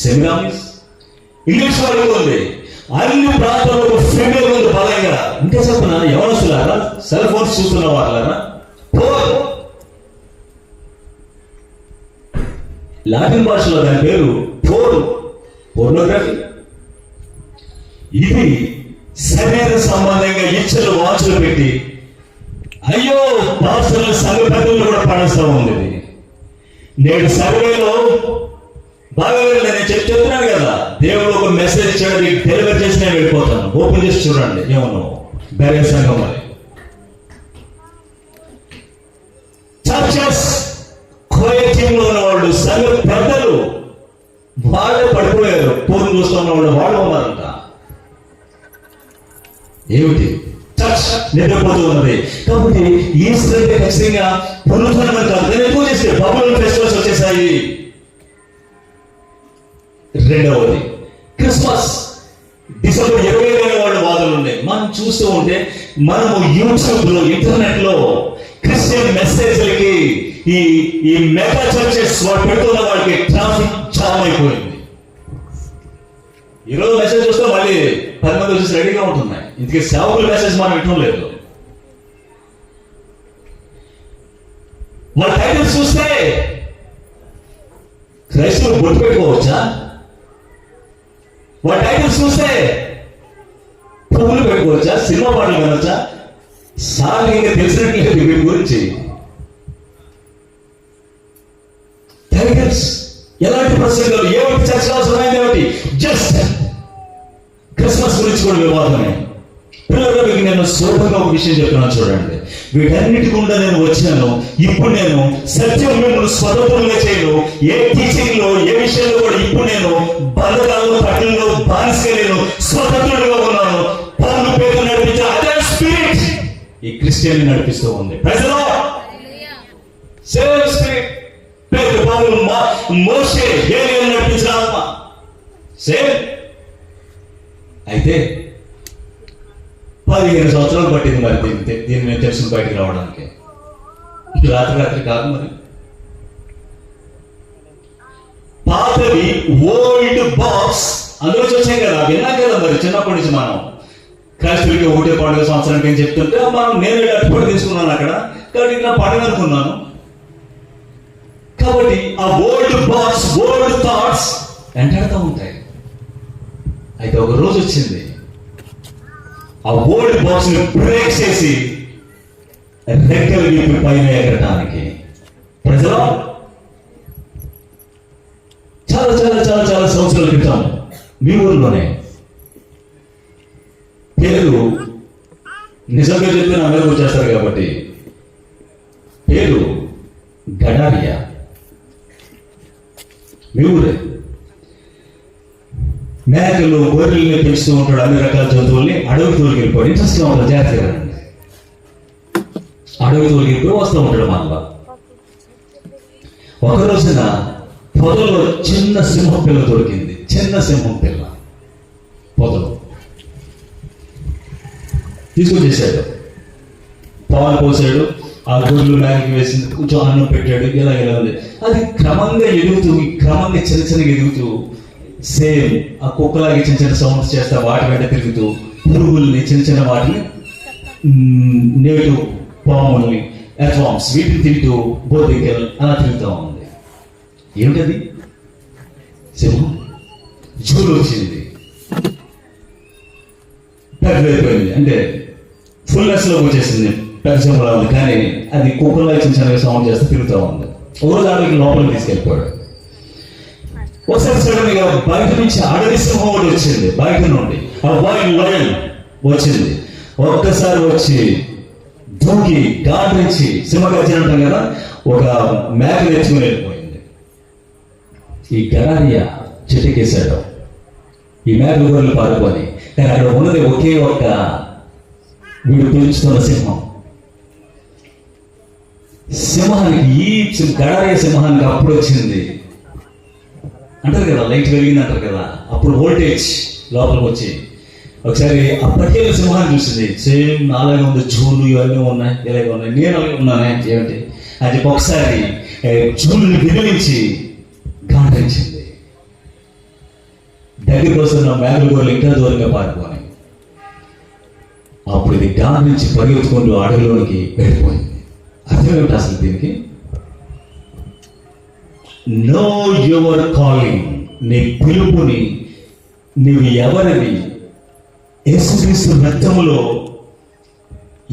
A: సెమిరామిస్, ఇంగ్లీష్ వాళ్ళలో ఉంది. అన్ని ప్రాంతాల్లో ఫిమేల్ ఉంది బలంగా. ఇంకా చెప్పిన యవనస్తులారా, సెల్ ఫోన్స్ చూస్తున్న వాళ్ళారా, లాటిన్ భాషలో దాని పేరు పోర్నోగ్రఫీ. ఇది శరీర సంబంధంగా ఇచ్చలు వాచులు పెట్టి, అయ్యో పాస్టర్ల సంఘ పెద్దలు కూడా పడేస్తూ ఉంది. నేడు సర్వేలో బాగా నేను చెప్తున్నాను కదా, దేవుడు ఒక మెసేజ్ ఇచ్చాడు, డెలివర్ చేసి నేను వెళ్ళిపోతాను. ఓపెన్ చేసి చూడండి, ఏమన్నా బేరే సంఘం అది. చర్చెస్ కోయటీంలో ఉన్న వాళ్ళు, సంఘ పెద్దలు వాళ్ళే పడిపోయారు. పూర్వం చూస్తున్న వాళ్ళు ఉన్నారంట. ఏమిటి? చర్చ్ నిద్రపోతూ ఉన్నది. కాబట్టి ఈస్టర్ అంటే ఖచ్చితంగా పునరుద్ధరణ కాదు. నేను ఎక్కువ చేస్తే బబులోన్ ఫెస్టివల్స్ వచ్చేసాయి. రెండవది క్రిస్మస్. డిసెంబర్ 25 వాళ్ళు వాదనలు ఉన్నాయి. మనం చూస్తూ ఉంటే మనము యూట్యూబ్ లో, ఇంటర్నెట్ లో క్రిస్టియన్ మెసేజ్లకి ఈ మెగా చర్చెస్ పెడుతున్న వాళ్ళకి ట్రాఫిక్ జామ్ అయిపోయింది. ఈరోజు మెసేజ్ చూస్తే మళ్ళీ 10 మంది వచ్చేసి రెడీగా ఉంటున్నాయి. ఇందుకే సేవకుల మెసేజ్ మనం వినడం లేదు. వాళ్ళ టైటిల్స్ చూస్తే క్రైస్తవులు బొట్టు పెట్టుకోవచ్చా? వాళ్ళ టైటిల్స్ చూస్తే పువ్వులు పెట్టుకోవచ్చా? సినిమా పాటలు వినొచ్చా? సాధారణంగా తెలిసినట్లేదు వీటి గురించి. టైటిల్స్ ఎలాంటి ప్రసంగాలు, ఏమిటి చర్చ అవసరమైంది, ఏమిటి జస్ట్ క్రిస్మస్ గురించి కూడా వివాదమే. పిల్లలు మీకు నేను సులభంగా ఒక విషయం చెప్తున్నాను చూడండి. వీటన్నిటి గుండా నేను వచ్చాను. ఇప్పుడు నేను సత్యం మిమ్మల్ని స్వతంత్రంగా చేయను. ఏ టీచింగ్ లో, ఏ విషయంలో కూడా ఇప్పుడు నేను బంధకాలలో, పట్టణంలో బానిసగా నేను స్వతంత్రుడిగా ఉన్నాను. పౌలు పేరు నడిపించే అదే స్పిరిట్ ఈ క్రిస్టియన్ నడిపిస్తూ ఉంది. ప్రజలు సేమ్ స్పిరిట్. పేరు పౌలు, మోషే, ఏలియాను నడిపించిన ఆత్మ సేమ్. అయితే 15 సంవత్సరాలు పట్టింది మరి దీన్ని మేము తెలుసుకుని బయటకు రావడానికి. రాత్రి కాదు మరి. పాతవి ఓల్డ్ బాక్స్ అందులో వచ్చాయి కదా, విన్నాం కదా మరి చిన్నప్పటి నుంచి. మనం క్రైస్తవులకి ఒకటే పండుగ సంవత్సరానికి అని చెప్తుంటే నేను అట్టుపడి తీసుకున్నాను అక్కడ, కాబట్టి నా పండుగ అనుకున్నాను. కాబట్టి ఆ ఓల్డ్ బాక్స్, ఓల్డ్ థాట్స్ వెంటాడుతూ ఉంటాయి. అయితే ఒక రోజు వచ్చింది, ఆ ఓల్డ్ బాక్స్ ని బ్రేక్ చేసి రెక్కలు విప్పి పైన ఎగరటానికి. ప్రజలు చాలా చాలా చాలా చాలా సంవత్సరాల క్రితం మీ ఊరిలోనే, పేరు నిజంగా చెప్తే నా మీద వచ్చేస్తారు కాబట్టి, పేరు గడారియా. మీ ఊరే. మేకలు, గొర్రెల్ని పెంచుతూ ఉంటాడు, అన్ని రకాల జంతువుల్ని. అడవి తోలిగిపోయి ఇంట్రెస్ట్ గా ఉంటాడు, జాగ్రత్తగా అడవి తోలిగిపోయి వస్తూ ఉంటాడు మనలో. ఒక రోజున పొదలో చిన్న సింహం పిల్ల దొరికింది. చిన్న సింహం పిల్ల పొదలో తీసుకొచ్చేసాడు. పాలు పోసాడు, ఆ గొర్రెలు మేకకి వేసింది, కొంచెం అన్నం పెట్టాడు. ఇలా ఉంది. అది క్రమంగా ఎదుగుతూ, క్రమంగా చిన్నగా ఎదుగుతూ, సేమ్ ఆ కుక్కలాగే చిన్న చిన్న సౌండ్స్ చేస్తా వాటి వెంట తిరుగుతూ, పురుగుల్ని, చిన్న వాటిని, నేటు పాముల్ని, ఎర్వామ్స్ వీటిని తింటూ బోధికలు అలా తిరుగుతూ ఉంది. ఏమిటది? సింహం. జూలు వచ్చింది, పెద్దయిపోయింది, అంటే ఫుల్నెస్ లో వచ్చేసింది, పెద్ద ఉంది. కానీ అది కుక్కలాగా చిన్న సౌండ్ చేస్తే తిరుగుతూ ఉంది. ఒకరోజు ఆడకి లోపలికి తీసుకెళ్ళిపోయాడు. ఒకసారి సడన్ గా బయట నుంచి అడవి సింహం ఒకటి వచ్చింది. బయట నుండి ఆ వైల్డ్ లయన్ వచ్చింది. ఒక్కసారి వచ్చి దూకి గాడ్రించి, సింహగర్జన అంటాం కదా, ఒక మేక నేర్చుకుని వెళ్ళిపోయింది. ఈ గడారియా చిటికేశాడు. ఈ మేక గొర్రెలు పారుకొని. కానీ అక్కడ ఉన్నది ఒకే ఒక్క వీడు పెంచుతున్న సింహం. సింహానికి, ఈ గడారియా సింహానికి అప్పుడు వచ్చింది అంటారు కదా, లైట్ వెలిగింది అంటారు కదా, అప్పుడు వోల్టేజ్ లోపలికి వచ్చి ఒకసారి ఆ పట్టేల సింహాన్ని చూసింది. సేమ్ నాలాగే ఉంది, జూలు ఇవన్నీ ఉన్నాయి, ఇలాగే ఉన్నాయి, నేను అలాగే ఉన్నానే ఏమిటి అని చెప్పి ఒకసారి జూలుని విదిలించి గాండ్రించింది. దగ్గరికి వస్తున్న మేకల గొర్రెలు ఇంకా దూరంగా పారిపోయి, అప్పుడు ఇది గాండ్రించి పరిగెత్తుకుంటూ అడవిలోనికి వెళ్ళిపోయింది. అర్థం ఏమిటి అసలు దీనికి? Know your calling. నీ పిలుపుని, నీవు ఎవరిని, యేసుక్రీస్తు రక్తములో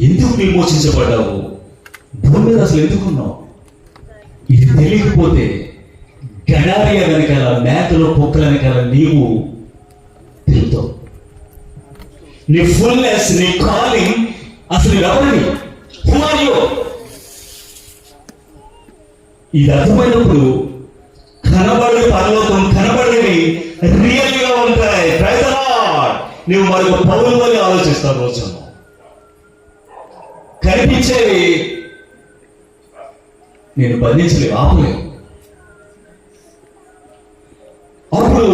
A: ఎందుకు విమోచించబడ్డావు, భూమి మీద అసలు ఎందుకున్నావు, ఇది తెలియకపోతే గడారియా వెనకాల, మేకలు, కుక్కల వెనకాల నీవు తిరుగుతావు. నీ ఫుల్నెస్, నీ కాలింగ్ అసలు ఎవరిని, హూ ఆర్ యు? ఇది అర్థమైనప్పుడు కనబడే పరలోకం, కనబడేవి రియల్ గా ఉంటాయి. Praise the Lord. నువ్వు మరొక పౌలు వల్ల ఆలోచిస్తావు. రోజు కనిపించేవి నేను బంధించలేవు, ఆపలేవు. అప్పుడు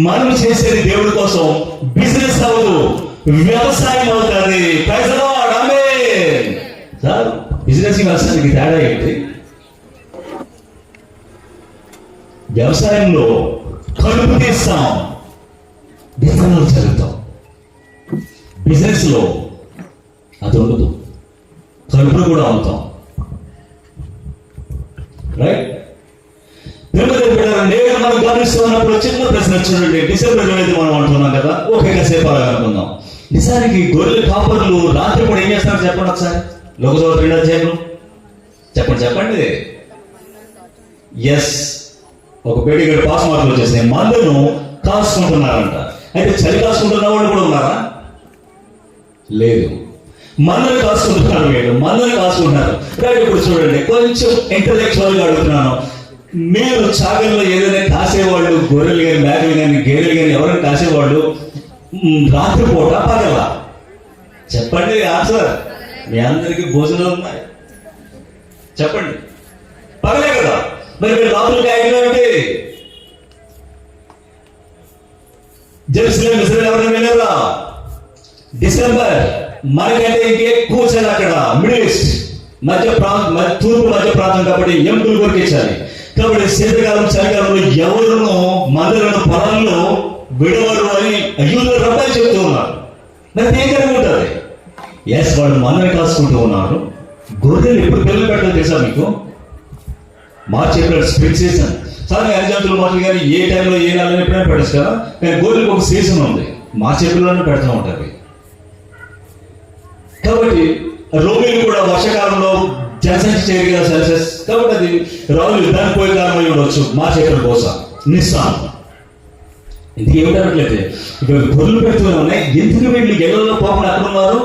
A: మనం చేసేది దేవుడి కోసం బిజినెస్ అవ్వదు, వ్యవసాయం అవుతుంది. ప్రైజ్ ది లార్డ్, ఆమేన్. సార్, బిజినెస్ వ్యవసాయానికి తేడా ఏంటి? వ్యవసాయంలో కలుపు తీస్తాం, విత్తనాలు చల్లుతాం. బిజినెస్ లో అది ఉండదు, కలుపును కూడా అమ్ముతాం. రైట్? నేడు మనం గమనిస్తున్నప్పుడు చిన్న ప్రశ్న చూడండి. డిసెంబర్ 25 మనం అంటున్నాం కదా, ఓకే కాసేపు అనుకుందాం. నిజానికి గొర్రెల కాపర్లు రాత్రి కూడా ఏం చేస్తారు చెప్పండి ఒకసారి. లోకసభ 2వ అధ్యాయంలో చెప్పండి. ఎస్, ఒక పేడిగడ పాస్ మార్కులు వచ్చేసినాయి. మందును కాసుకుంటున్నారంట. అయితే చలి కాసుకుంటున్న వాళ్ళు కూడా ఉన్నారా? లేదు. మందుని కాసుకుంటున్నారు, మందుని కాసుకుంటున్నారు. రైట్, ఇప్పుడు చూడండి, కొంచెం ఇంటలెక్చువల్ గా అడుగుతున్నాను. మీరు చాగల్లో ఏదైనా కాసేవాళ్ళు, గొర్రెలు కానీ మేకలు కానీ గేదెలు కానీ ఎవరైనా కాసేవాళ్ళు రాత్రిపూట పగల? చెప్పండి ఆన్సర్. మీ అందరికీ భోజనాలు ఉన్నాయి, చెప్పండి. పగలే కదా. మరి మీరు రాత్రులు కాయకండి. జెరూసలేం ఇశ్రాయేలు ఎవరైనా వెళ్ళారా? డిసెంబర్ మనకంటే ఇంకెక్కువ వచ్చారు అక్కడ. మిడిల్ ఈస్ట్ తూర్పు మధ్య ప్రాంతం కాబట్టి ఎంపులు కొరికించాలి. కాబట్టి శీతకాలం చలికాలంలో ఎవరును మందులను పొలాల్లో విడవరు అని అయ్యూలో రబ్బాయి చెప్తూ ఉన్నారు. మరి ఏం కలిగి ఉంటుంది? ఎస్, వాళ్ళు మందని కాసుకుంటూ ఉన్నారు. గొర్రెలు ఎప్పుడు పిల్లలు పెట్టాలి తెలుసా మీకు? మార్చి ఏప్రిల్ స్ప్రింగ్ సీజన్. చాలా అరిజంతులు మాటలు కానీ ఏ టైంలో ఏ నెలలో ఎప్పుడైనా పెట్టచ్చు కదా. కానీ గొర్రెలకు ఒక సీజన్ ఉంది, మార్చి ఏప్రిల్లోనే పెడతా ఉంటారు. కాబట్టి రోగిలు కూడా వర్షాకాలంలో జనసంఖ్య చేరి కదా సెల్సియస్, కాబట్టి అది రాజులు దానికి పోయే కాలం అయి ఉండొచ్చు. మార్చి ఏప్రిల్ కోసం నిస్సాం. ఇందుకు ఏమిటట్లయితే ఇక్కడ గొర్రెలు పెడుతూ ఉన్నాయి. ఎందుకు వీళ్ళు గెలలో పోకుండా అక్కడ ఉన్నారు?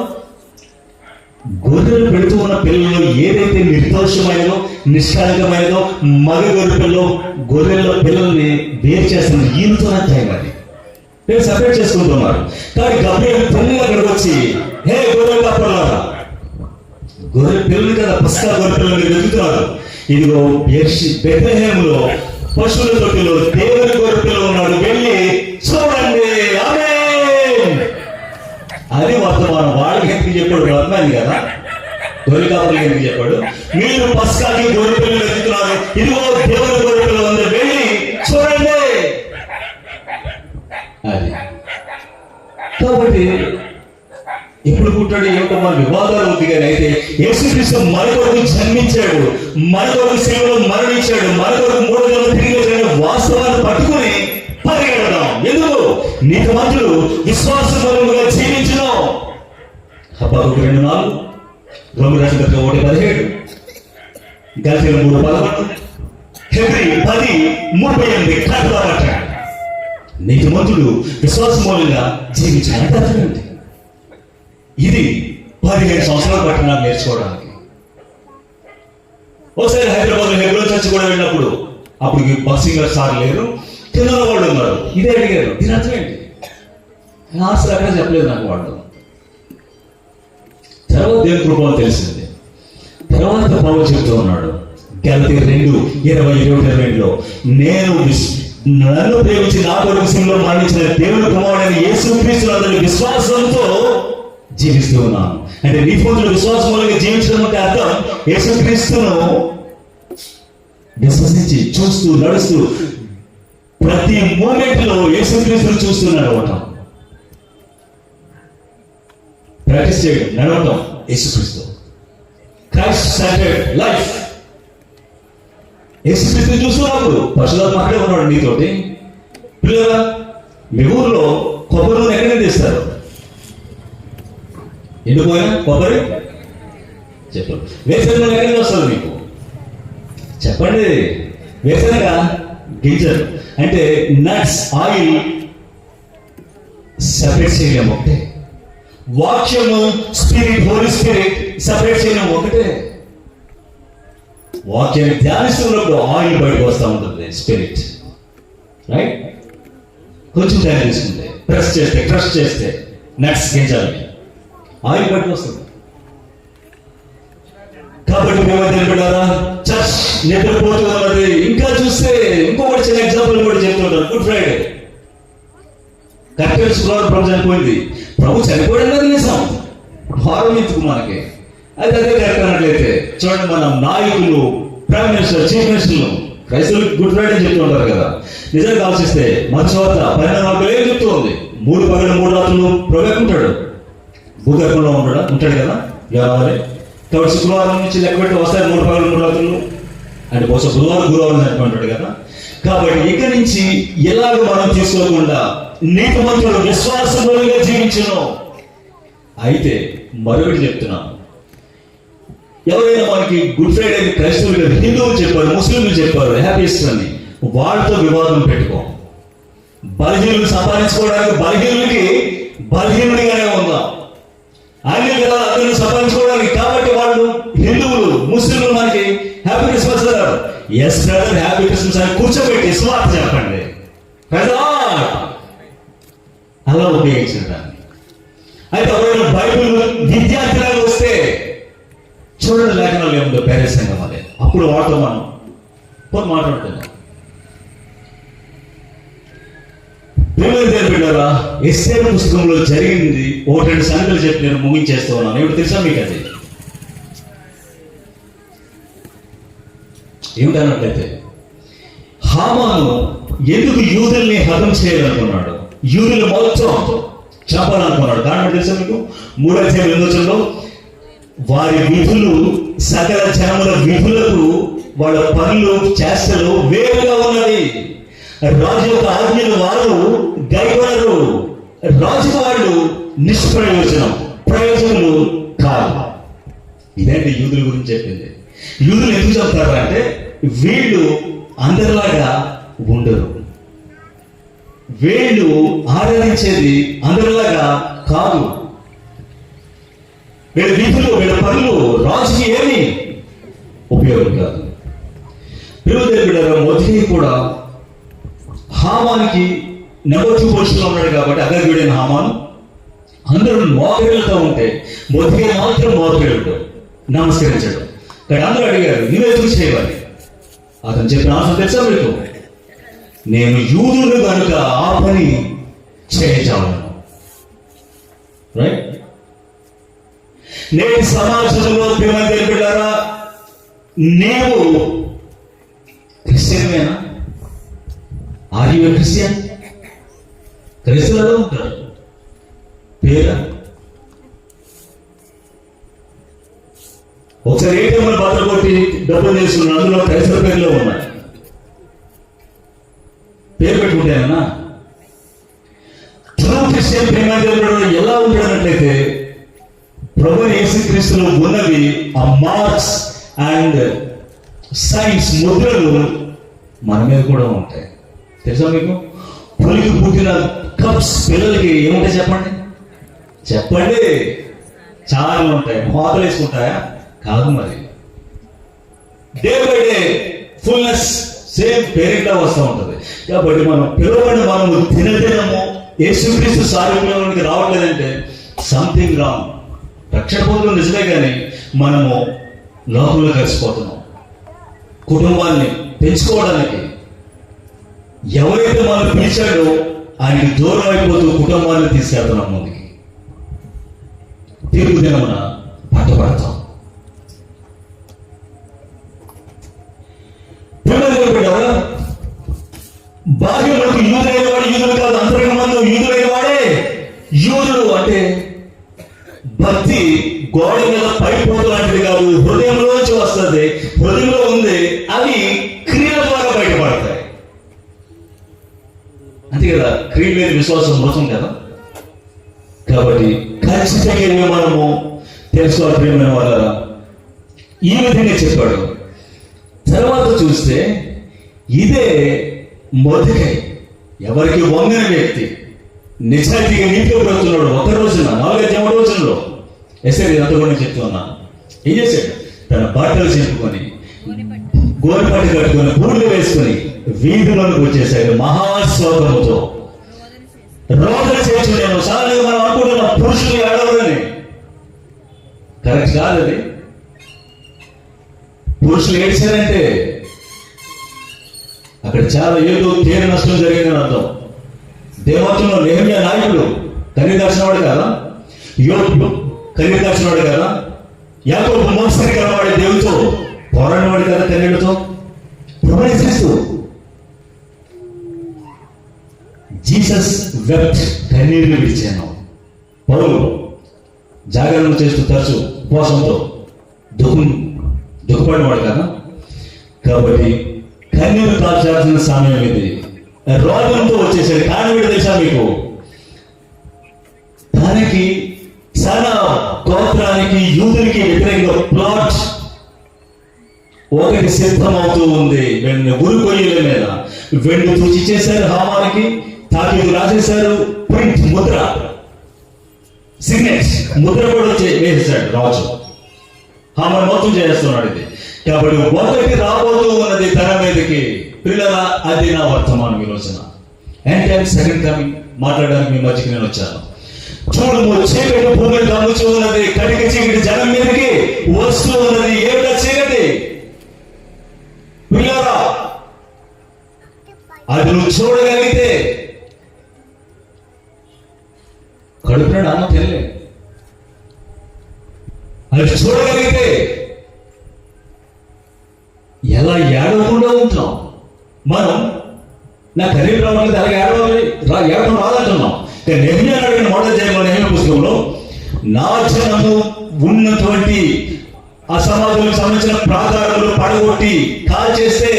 A: గొర్రెలు పెడుతూ ఉన్న పిల్లలు ఏదైతే నిర్దోషమైనదో నిష్కాళికమైనదో మగ గొర్రెల పిల్లల్ని వేరు చేస్తున్నారు. ఈయనతో అధ్యాయం అది మీరు సపరేట్ చేసుకుంటున్నారు. కానీ గబ్రియలు పిల్లలు అక్కడికి వచ్చి, హే గొర్రెలు కాపరులారా, గొర్రె పిల్లలు కదా, పస్కా గొర్రె పిల్లలు వెతుకుతున్నారు. ఇదిగో బెత్లెహేములో పశువుల తొట్టిలో దేవుని గొర్రె పిల్ల ఉన్నాడు, వెళ్ళి చూడండి. ఆమేన్. అది వర్తమానం. వాళ్ళకి ఎందుకు చెప్పాడు? అర్థమైంది కదా. గొర్రె కాపరులకు ఎందుకు చెప్పాడు? మీరు పస్కాకి గొర్రె పిల్లలు వెతుకుతున్నారు, ఇదిగో దేవుని గొర్రె పిల్ల ఉంది, వెళ్ళి చూడండి. అది కాబట్టి ఎప్పుడు పుట్టాడు ఏమిటో మన వివాదాలు ఉంది. కానీ అయితే యేసుక్రీస్తు మన కొరకు జన్మించాడు, మన కొరకు సేవలో మరణించాడు, మన కొరకు 3 దినాలు తిరిగి వచ్చిన వాస్తవాన్ని పట్టుకుని పరిగెడదాం. ఎందుకు? నీతిమంతులు విశ్వాసపరముగా జీవించడం. హబక్కూకు 2:4, రోమీయులకు రాసిన పత్రిక 1:17, గలతీయులకు 3:11, హెబ్రీ 10:38 కట్టుబడట. నీతిమంతుడు విశ్వాస మూలంగా జీవించడం అంటే అర్థం ఏంటి? ఇది 15 సంవత్సరాలు పట్టిన నాకు నేర్చుకోవడానికి. ఒకసారి హైదరాబాద్ హెబ్రోన్ చర్చ్ కూడా వెళ్ళినప్పుడు, అప్పుడు బాక్సింగ్ సార్ లేరు, కింద వాళ్ళు ఉన్నారు. ఇదే అడిగారు, దీని అర్థం ఏంటి? ఆన్సర్ అక్కడ చెప్పలేదు నాకు వాళ్ళు. తర్వాత దేవుని కృప తెలిసింది. తర్వాత పౌలు చెప్తూ ఉన్నాడు గలతీయులు 2:20-22లో, నేను నన్ను ప్రేమించి నా కొరకు సిలువలో మరణించిన దేవుని కుమారుడైన యేసుక్రీస్తు అందరి విశ్వాసంతో జీవిస్తూ ఉన్నాను. అంటే నీతిమంతులు విశ్వాసం మూలంగా జీవించడం అంటే అర్థం యేసుక్రీస్తును విశ్వసించి చూస్తూ నడుస్తూ ప్రతి మూమెంట్ లో యేసుక్రీస్తును చూస్తున్నాడు అనమాట. ప్రాక్టీస్ చేయడం, నడవటం యేసుక్రీస్తు. Christ centred life. యేసుక్రీస్తుని చూస్తున్నప్పుడు పరిశుద్ధాత్మ అక్కడే ఉన్నాడు నీతోటి. పిల్లరా, మీ ఊర్లో కొబ్బరి నూనె ఎక్కడ తీస్తారు? ఎండిపోయినా కొబ్బరి చెప్పండి. వేరుశనగ నూనె ఎక్కడికి వస్తుంది మీకు? చెప్పండి. వేరుశనగ గింజలు అంటే నట్స్, ఆయిల్ సపరేట్ చేయలేము ఒకటే. వాక్యము, స్పిరిట్, హోలీ స్పిరిట్ సపరేట్ చేయలేము ఒకటే. వాక్యాన్ని ధ్యానిస్తున్నప్పుడు ఆయిల్ బయటకు వస్తూ ఉంటుంది, స్పిరిట్. రైట్? కొంచెం టైం తీసుకుంటే క్రష్ చేస్తే నట్స్ గింజాలని ఆయిల్ బయటకు వస్తుంది. కాబట్టి మేము తెలిపారా, చర్చ్ నిద్రపోతున్నది. ఇంకా చూస్తే ఇంకొకటి చిన్న ఎగ్జాంపుల్ కూడా చెప్తుంటారు. గుడ్ ఫ్రైడే కర్టెన్స్ ఫ్లవర్ ప్రభు చనిపోయింది. ప్రభు చనిపోవడం నిజం, భారం ఎందుకు మనకి? అది అదే కరెక్ట్ అన్నట్లయితే చూడండి, మన నాయకులు, ప్రైమ్ మినిస్టర్, చీఫ్ మినిస్టర్లు క్రైస్తవులకు గుడ్ ఫ్రైడే చెప్తూ ఉంటారు కదా. నిజంగా ఆలోచిస్తే మధ్యవార్త 12 ఏం చెప్తూ ఉంది? 3 పగలు 3 రాత్రులు ప్రభు ఉంటాడు, భూగర్భంలో ఉంటాడు కదా. ఎవరి కాబట్టి శుక్రవారం నుంచి లెక్క పెట్టి వస్తాయి 3 పగలు 3 రాత్రులు అంటే బహుశా గురువారం అనుకుంటాడు కదా. కాబట్టి ఇక నుంచి ఎలాగ మనం తీసుకోకుండా నీతిమంతుడు విశ్వాసంగా జీవించను. అయితే మరొకటి చెప్తున్నాను, ఎవరైనా మనకి గుడ్ ఫ్రైడే క్రైస్తవులు హిందువులు చెప్పారు, ముస్లింలు చెప్పారు హ్యాపీ ఈస్టర్ అని, వాళ్ళతో వివాదం పెట్టుకో. బలహీనులు సంపాదించుకోవడానికి బలహీనులకి బలహీనుడిగానే ఉందాం, అన్ని విధాలు అందరూ సంపాదించుకోవడానికి. కాబట్టి వాళ్ళు హిందువులు ముస్లింలు మనకి హ్యాపీ క్రిస్మస్ అన్నారు. ఎస్ బ్రదర్ హ్యాపీ క్రిస్మస్ అని కూర్చోబెట్టి స్వార్థ చెప్పండి, అలా ఉపయోగించడానికి. అయితే ఎవరైనా బైబిల్ విద్యార్థులకు వస్తే చూడండి లేఖనాలు ఏముందో పేరెంట్స్ సంఘం అదే, అప్పుడు వాటితో మనం మాట్లాడుతున్నాం. బిడ్డారా, ఎస్తేరు పుస్తకంలో జరిగింది 1-2 సంగతులు చెప్పి నేను ముగించేస్తూ ఉన్నాను. ఏమిటి తెలుసా మీకు? అది ఏమిటన్నట్లయితే, హామాను ఎందుకు యూదుల్ని హతం చేయాలనుకున్నాడు, యూదులు మొత్తం చంపాలనుకున్నాడు. కారణం తెలుసా మీకు? 3:8 వారి విధులు సకల జనముల విధులకు వాళ్ళ పనులు చేష్టలు వేరుగా ఉన్నది. రాజు యొక్క ఆజ్ఞలు వారు గైకొనరు, రాజు వాళ్ళు నిష్ప్రయోజనం, ప్రయోజనలు కాదు. ఇదండి యూదుల గురించి చెప్పింది. యూదులు ఎందుకు చెప్తారు అంటే వీళ్ళు అందరిలాగా ఉండరు, వీళ్ళు ఆరాధించేది అందరిలాగా కాదు, వీళ్ళ విధులు వీళ్ళ పనులు రాజుకి ఏమి ఉపయోగం కాదు. మొదటి కూడా హామానికి నెంబర్ 2 పొజిషన్లో ఉన్నాడు కాబట్టి అగర్యుడైన హామాను అందరూ మోకరిలతో ఉంటే మొదటి మాత్రం మోకరిలతో నమస్కరించడం. కానీ అందరూ అడిగారు నువ్వెందుకు చేయాలి? అతను చెప్పిన ఆన్సర్ తెలుసా మీకు? నేను యూదుడు కనుక ఆ పని చేయజాలను. రైట్? నేటి సమాజంలో బిడ్డారా, నీవు క్రిస్టియన్మేనా? Are you Christian? క్రైస్తవులు ఉంటారు పేరా? ఒకసారి ఏటీఎంలు బదులు కొట్టి డబ్బులు తీసుకున్నాను, అందులో క్రైస్తవ పేర్లో ఉన్నాయి, పేరు పెట్టుకుంటానన్నా. ట్రూ క్రిస్టియన్ ప్రేమ ఎలా ఉంటాడన్నట్లయితే ప్రభువు యేసుక్రీస్తులో ఉన్నవి ఆ మార్క్స్ అండ్ సైన్స్ ముద్రలు మన మీద కూడా ఉంటాయి. తెలుసా మీకు? పులికి పుట్టిన కప్స్ పిల్లలకి ఏముంటాయి చెప్పండి? చెప్పండి. చాలా ఉంటాయి. మోతలు వేసుకుంటాయా? కాదు. మరి day by day fullness same parent వస్తూ ఉంటుంది. కాబట్టి మనం పిలవబడి మనము దినదినము యేసుక్రీస్తు సారూప్యంలోకి రావట్లేదంటే సంథింగ్ రాంగ్. రక్షణ పొందడం నిజమే, కానీ మనము లోపంలో కలిసిపోతున్నాం. కుటుంబాన్ని పెంచుకోవడానికి ఎవరైతే మనం పిలిచాడో ఆయనకి దూరం అయిపోతూ కుటుంబాన్ని తీసుకెళ్తున్నాం ముందుకి. తిరుగు దినమున పట్టబడతాం. బాహ్యములకు యూదులైన వాడు యూదుడు కాదు, అంతరంగమందు యూదులైన వాడే యూదుడు. అంటే భక్తి గోడ మీద పైపోతు లాంటిది కాదు, హృదయంలోంచి వస్తుంది, హృదయంలో ఉంది, అవి క్రియల ద్వారా బయటపడతాయి. అంతే కదా, క్రియ మీద విశ్వాసం మోసం కదా. కాబట్టి ఖచ్చితంగా మనము తెలుసుకోవాలి ప్రియమైన వాళ్ళరా. ఈ విధంగా చెప్పాడు. తర్వాత చూస్తే ఇదే మొదటికై ఎవరికి వంగిన వ్యక్తి నిజాయితీగా నీటిలో బ్రతున్నాడు. ఒక రోజున 4-5 రోజుల్లో ఎస్ఐ అంత కూడా చెప్తున్నాను. ఏం చేశాడు? తన బట్టలు చెప్పుకొని గోరిపట్టి కట్టుకొని బూర్లు వేసుకొని వీధులకు వచ్చేసాడు మహాశ్లోకముతో రోదన చేసి. నేను చాలా మనం అనుకుంటున్న పురుషులు ఏడవరని, కరెక్ట్ కాదు అది. పురుషులు ఏడ్చారంటే అక్కడ చాలా ఏదో తీర నష్టం జరిగిందని అర్థం. దేవత్వంలో నెహెమ్యా నాయకుడు కన్నీరు దాచినవాడు కదా, యోబు కన్నీరు దాచినవాడు కదా, యాకోబు మోసరి కలవాడి దేవుడితో పోరాడినవాడు కదా కన్నీళ్లతో. ప్రవేశిస్తూ జీసస్ వెప్ట్, కన్నీరుని విడిచాను. పౌలు జాగరణ చేస్తూ తరచు ఉపవాసంతో దుఃఖపడినవాడు కదా. కాబట్టి కన్నీరు దాచాల్సిన సమయం ఇది. రోగంతో వచ్చేసాడు. కారణం ఏంటో తెలుసా మీకు? తనకి తన గోత్రానికి యూదునికి వ్యతిరేకంగా ప్లాట్ ఒకటి సిద్ధమవుతూ ఉంది. గురు కొయ్యల మీద వెండి తుచి చేశారు హామానికి, తాకీదు రాసేశారు, ప్రింట్ ముద్ర సిగ్నెట్ ముద్ర కూడా వేసేశాడు రాజు. హామాను మొత్తం చేస్తున్నాడు ఇది. కాబట్టి ఒకటి రాబోతూ ఉన్నది తన మీదకి. పిల్లల అది నా వర్తమానం ఈ రోజున. అండ్ టైం సెకండ్ కమింగ్ మాట్లాడడానికి మీ మధ్యకి నేను వచ్చాను. చూడము, చీకటి భూమిని కమ్ముచూ ఉన్నది, కటిక చీకటి జనం మీదకి వస్తూ ఉన్నది. ఏమిటా చీకటి? పిల్లరా, అది నువ్వు చూడగలిగితే కడుపునాడు అమ్మ తెల్లే. అది చూడగలిగితే ఎలా ఏడవకుండా ఉంటాం మనం. నా కరీం రావాలి, అలాగే ఏడవడం రాదంటున్నాం. నెహ్మియా అడిగిన మోడల్ చేయమని నెహ్మియా పుస్తకంలో, నా జనము ఉన్నటువంటి ఆ సమాజంలో సంబంధించిన ప్రాకారాలు పడగొట్టి కాల్ చేస్తే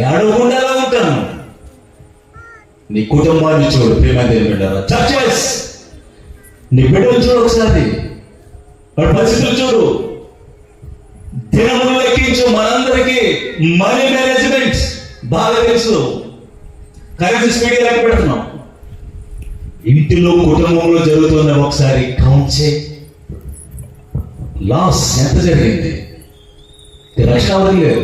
A: ఏడవకుండా ఎలా ఉంటాను? నీ కుటుంబాన్ని చూడు ప్రేమ దేవుని బిడ్డలారా. చర్చెస్, నీ బిడ్డలు చూడు ఒకసారి, వాడి పరిస్థితులు చూడు. దినములు లెక్కించు. మనందరికీ మనీ మేనేజ్మెంట్ బాగా తెలుసు. కరెన్సీ స్పీడ్ లెక్క పెడుతున్నాం. ఇంటిలో కుటుంబంలో జరుగుతున్న ఒకసారి కౌంట్ చేయి. లాస్ ఎంత జరిగింది? లక్షావధి లేదు.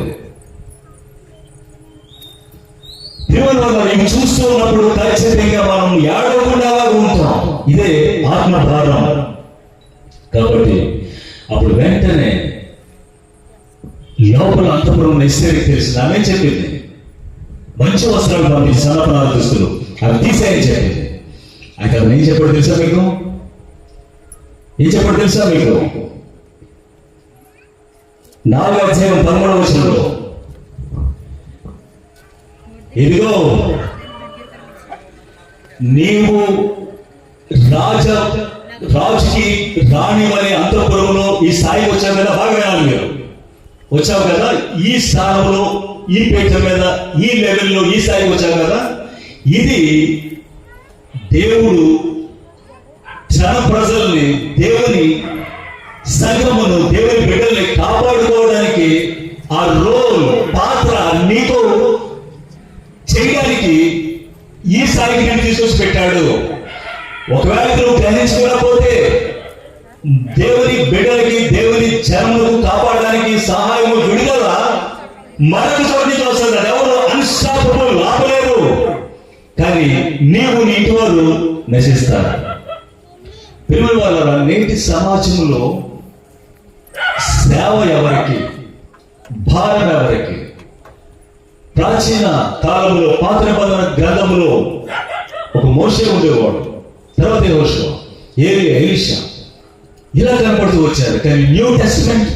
A: ఇవి చూస్తూ ఉన్నప్పుడు ఖచ్చితంగా మనం ఏడవకుండా ఉంటాం. ఇదే ఆత్మభారం. కాబట్టి అప్పుడు వెంటనే లోపల అంతపురం ఎస్తేరికి తెలిసింది. ఆమె చెప్పింది, మంచి వస్త్రాలు పంపించి సన్నపనాల దుస్తులు అవి తీసేయని చెప్పింది. అయితే అతను ఏం చెప్పాడు తెలుసా మీకు? మీకు 4వ అధ్యాయం 13వ వచనంలో, ఇదిగో నీవు రాజుకి రాణి అనే అంతఃపురంలో ఈ స్థాయికి వచ్చావు కదా. బాగా వినాలి మీరు. వచ్చావు కదా ఈ స్థానంలో, ఈ పీఠ మీద, ఈ లెవెల్లో ఈ స్థాయికి వచ్చావు కదా. ఇది దేవుడు జన ప్రజల్ని, దేవుని సంఘమును, దేవుని బిడ్డల్ని కాపాడుకోవడానికి ఆ రోల్ పాత్ర నీతో చేయడానికి ఈ స్థాయికి నేను తీసుకొచ్చి పెట్టాడు. ఒకవేళ నువ్వు గ్రహించకపోతే దేవుని బిడ్డలకి, దేవుని జనములకు కాపాడడానికి సహాయము విడుదల మరొక చోటు నుంచి వస్తుంది. ఎవరు అన్స్టాపబుల్ ఆపలేరు. కానీ నీవు నీ ఇంటి వారు నశిస్తారు. పిల్లల వల్ల నేటి సమాజంలో సేవ ఎవరికి, భారం ఎవరికి? ప్రాచీన కాలంలో పాత నిబంధన గ్రంథంలో ఒక మోషే ఉండేవాడు, తర్వాత యెహోషువ, ఏలీయా, ఎలీషా ఇలా కనపడుతూ వచ్చారు. కానీ న్యూ టెస్టమెంట్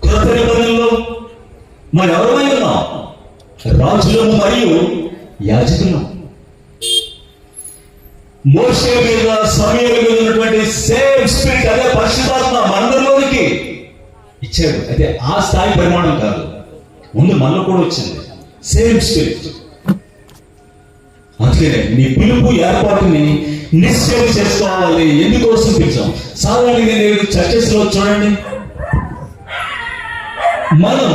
A: కొత్త నిబంధనలో మనం ఎవరమై ఉన్నాం? రాజులము మరియు యాజకులం. మోషే మీద, సమూయేలు మీద ఉన్నటువంటి సేమ్ స్పిరిట్, అదే పరిశుద్ధాత్మ మనందరిలోనికి ఇచ్చాడు. అయితే ఆ స్థాయి పరిమాణం కాదు, ముందు మనలో కూడా వచ్చింది సేమ్ స్పిరిట్. అందుకనే నీ పిలుపు ఏర్పాటుని నిశ్చయం చేసుకోవాలి. ఎందుకోసం పిలిచాం? సాధారణంగా నేను చర్చెస్ లో చూడండి, మనం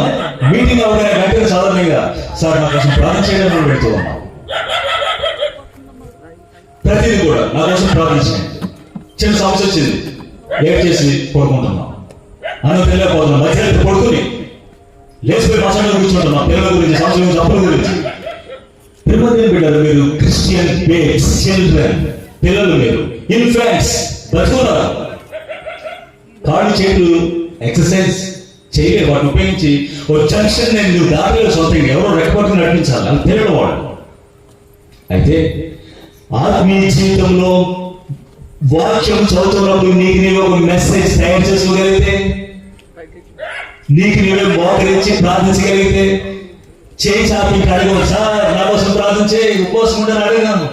A: మీటింగ్ అవగానే వెంటనే సాధారణంగా సార్ నా కోసం ప్రార్థన చేయడం పెడుతూ ఉన్నాం. ప్రతిదీ కూడా నా కోసం ప్రార్థన చేయండి. చిన్న సమస్య వచ్చింది, ఏం చేసి పడుకుంటున్నాం, అన్న తెలియకపోతున్నాం, మధ్యాహ్నం పడుకుని లేచిపోయి మాట్లాడుతూ కూర్చుంటున్నాం. పిల్లల గురించి, సమస్య గురించి, అప్పుల గురించి. పిల్లలు బిడ్డలు, మీరు క్రిస్టియన్ బేబ్స్, చిల్డ్రన్, పిల్లలు, మీరు ఇన్ఫాంట్స్ బతుకున్నారు. కాళ్ళు చేతులు ఎక్సర్సైజ్ చేయలేదు. వాటిని ఉపయోగించి ఒక జంక్షన్ నేను దారిలో సొంతంగా ఎవరో రెక్కపట్టుకుని నడిపించాలి, అది తెలియడం వాడు. అయితే ఆత్మీయ జీవితంలో వాక్యం చదువుతున్నప్పుడు నీకు నీవే ఒక మెసేజ్ తయారు చేసుకోగలిగితే, నీకు నీవే మోకరించి ప్రార్థించగలిగితే, చేయి చాపి అడగవు, సార్ నా కోసం ప్రార్థన చేయి, ఉపవాసం ఉంటాను అడగాను.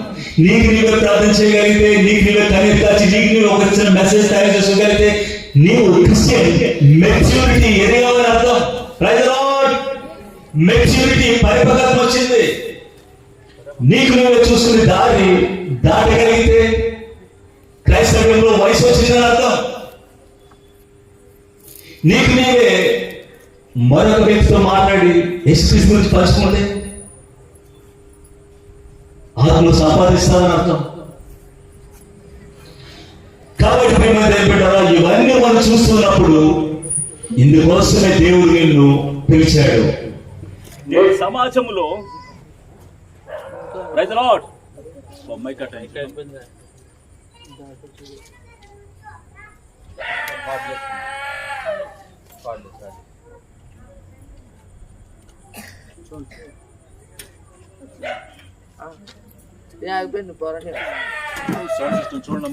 A: నీకు నీవే ప్రార్థన చేయగలిగితే, నీకు నీవే కన్నీరు కాచి, నీకు నీవే ఒక చిన్న మెసేజ్ తయారు చేసుకోగలిగితే నీవు క్రిస్టియన్ మెచ్యూరిటీ ఎదిగావని అర్థం. Praise the lord. మెచ్యూరిటీ పరిపక్వత వచ్చింది. నీకు నువ్వే చూసుకుని దారి దాటగలిగితే క్రైస్తవ్యంలో వయసు వచ్చిందని అర్థం. నీకు నీవే మరొక వ్యక్తితో మాట్లాడి యేసుక్రీస్తు గురించి పంచుకుంటే ఆత్మను సంపాదిస్తామని అర్థం. కాబట్టి ప్రేమ దేవుడారా, ఇవన్నీ మనం చూస్తున్నప్పుడు ఇందుకోసమే దేవుడు నిన్ను పిలిచాడు.
B: నేటి సమాజంలో ప్రైజ్ ది లార్డ్ బొమ్మాయి కట్ట చూడండి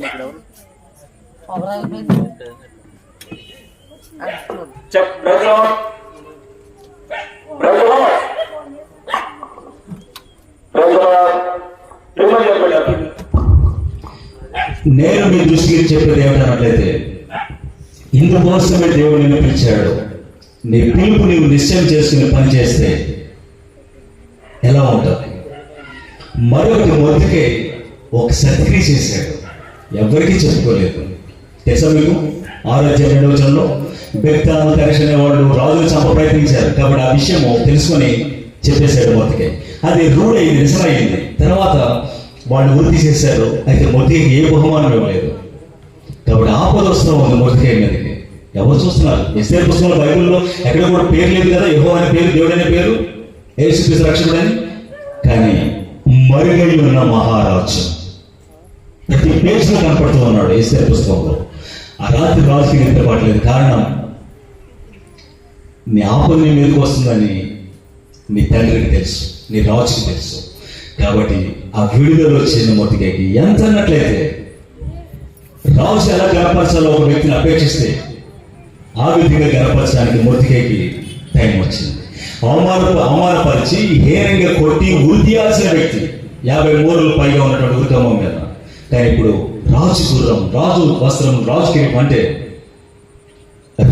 B: ఇక్కడ ఎవరు
A: నేను మీ దృష్టికి చెప్పేది ఏమిటన్నట్లయితే, ఇందుకోసమే దేవుడు నిన్ను పిలిచాడు. నీ పిలుపు నీవు నిశ్చయం చేసుకుని పని చేస్తే ఎలా ఉంటుంది? మరొకటి మొదటికే ఒక సత్క్రియ చేశాడు, ఎవరికీ చెప్పుకోలేదు. తెలుసా మీకు? 6:2 బెక్తాను తెరచిన వాళ్ళు రాజులు చంప ప్రయత్నించారు కాబట్టి ఆ విషయం తెలుసుకొని చెప్పేశాడు మొదటికే. అది రూఢ్ అయింది, నిజమైంది. తర్వాత వాళ్ళు వృత్తి చేశారు. అయితే మొదటికి ఏ బహుమానం ఇవ్వలేదు. కాబట్టి ఆపద వస్తూ ఉంది మొదటికే మీదకి. ఎవరు చూస్తున్నారు? ఎస్తేరు పుస్తకంలో బైబిల్లో ఎక్కడ కూడా పేరు లేదు కదా, యెహోవా అనే పేరు, దేవుడు అనే పేరు, యేసుక్రీస్తు రక్షకుడని. కానీ మరుగై ఉన్న మహారాజు ప్రతి పేజీలో కనపడుతూ ఉన్నాడు ఎస్తేరు పుస్తకంలో. ఆ రాత్రి రాజుకి నిద్రపడలేదు. కారణం, నీ ఆపద నీ మీదకి వస్తుందని నీ తండ్రికి తెలుసు, నీ రాజుకి తెలుసు. కాబట్టి ఆ విడుదల వచ్చిన మొదటికి ఎంత అన్నట్లయితే రాజు ఎలా గనపరచాలో ఒక వ్యక్తిని అపేక్షిస్తే ఆ విధంగా గనపరచడానికి మొదటికి టైం వచ్చింది. అవమానపరిచి హేరంగా కొట్టి ఉరితీయాల్సిన వ్యక్తి 50 మూరలు పైగా ఉన్నటువంటి ఉరికమ్మం మీద. కానీ ఇప్పుడు రాజు గుర్రం, రాజు వస్త్రం, రాజు కిరీటం అంటే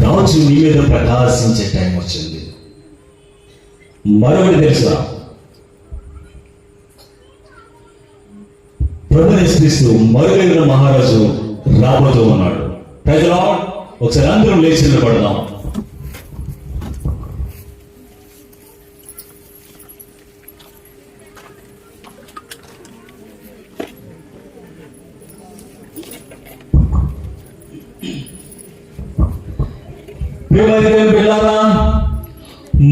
A: రాజు నీ మీద ప్రకాశించే టైం వచ్చింది. మరొకటి తెలుసా, ప్రభువు యేసుక్రీస్తు మరుగైన మహారాజు రాబోతూ ఉన్నాడు. Praise the Lord. ఒకసారి అందరం లేచి నిలబడదాం. పిల్లారా,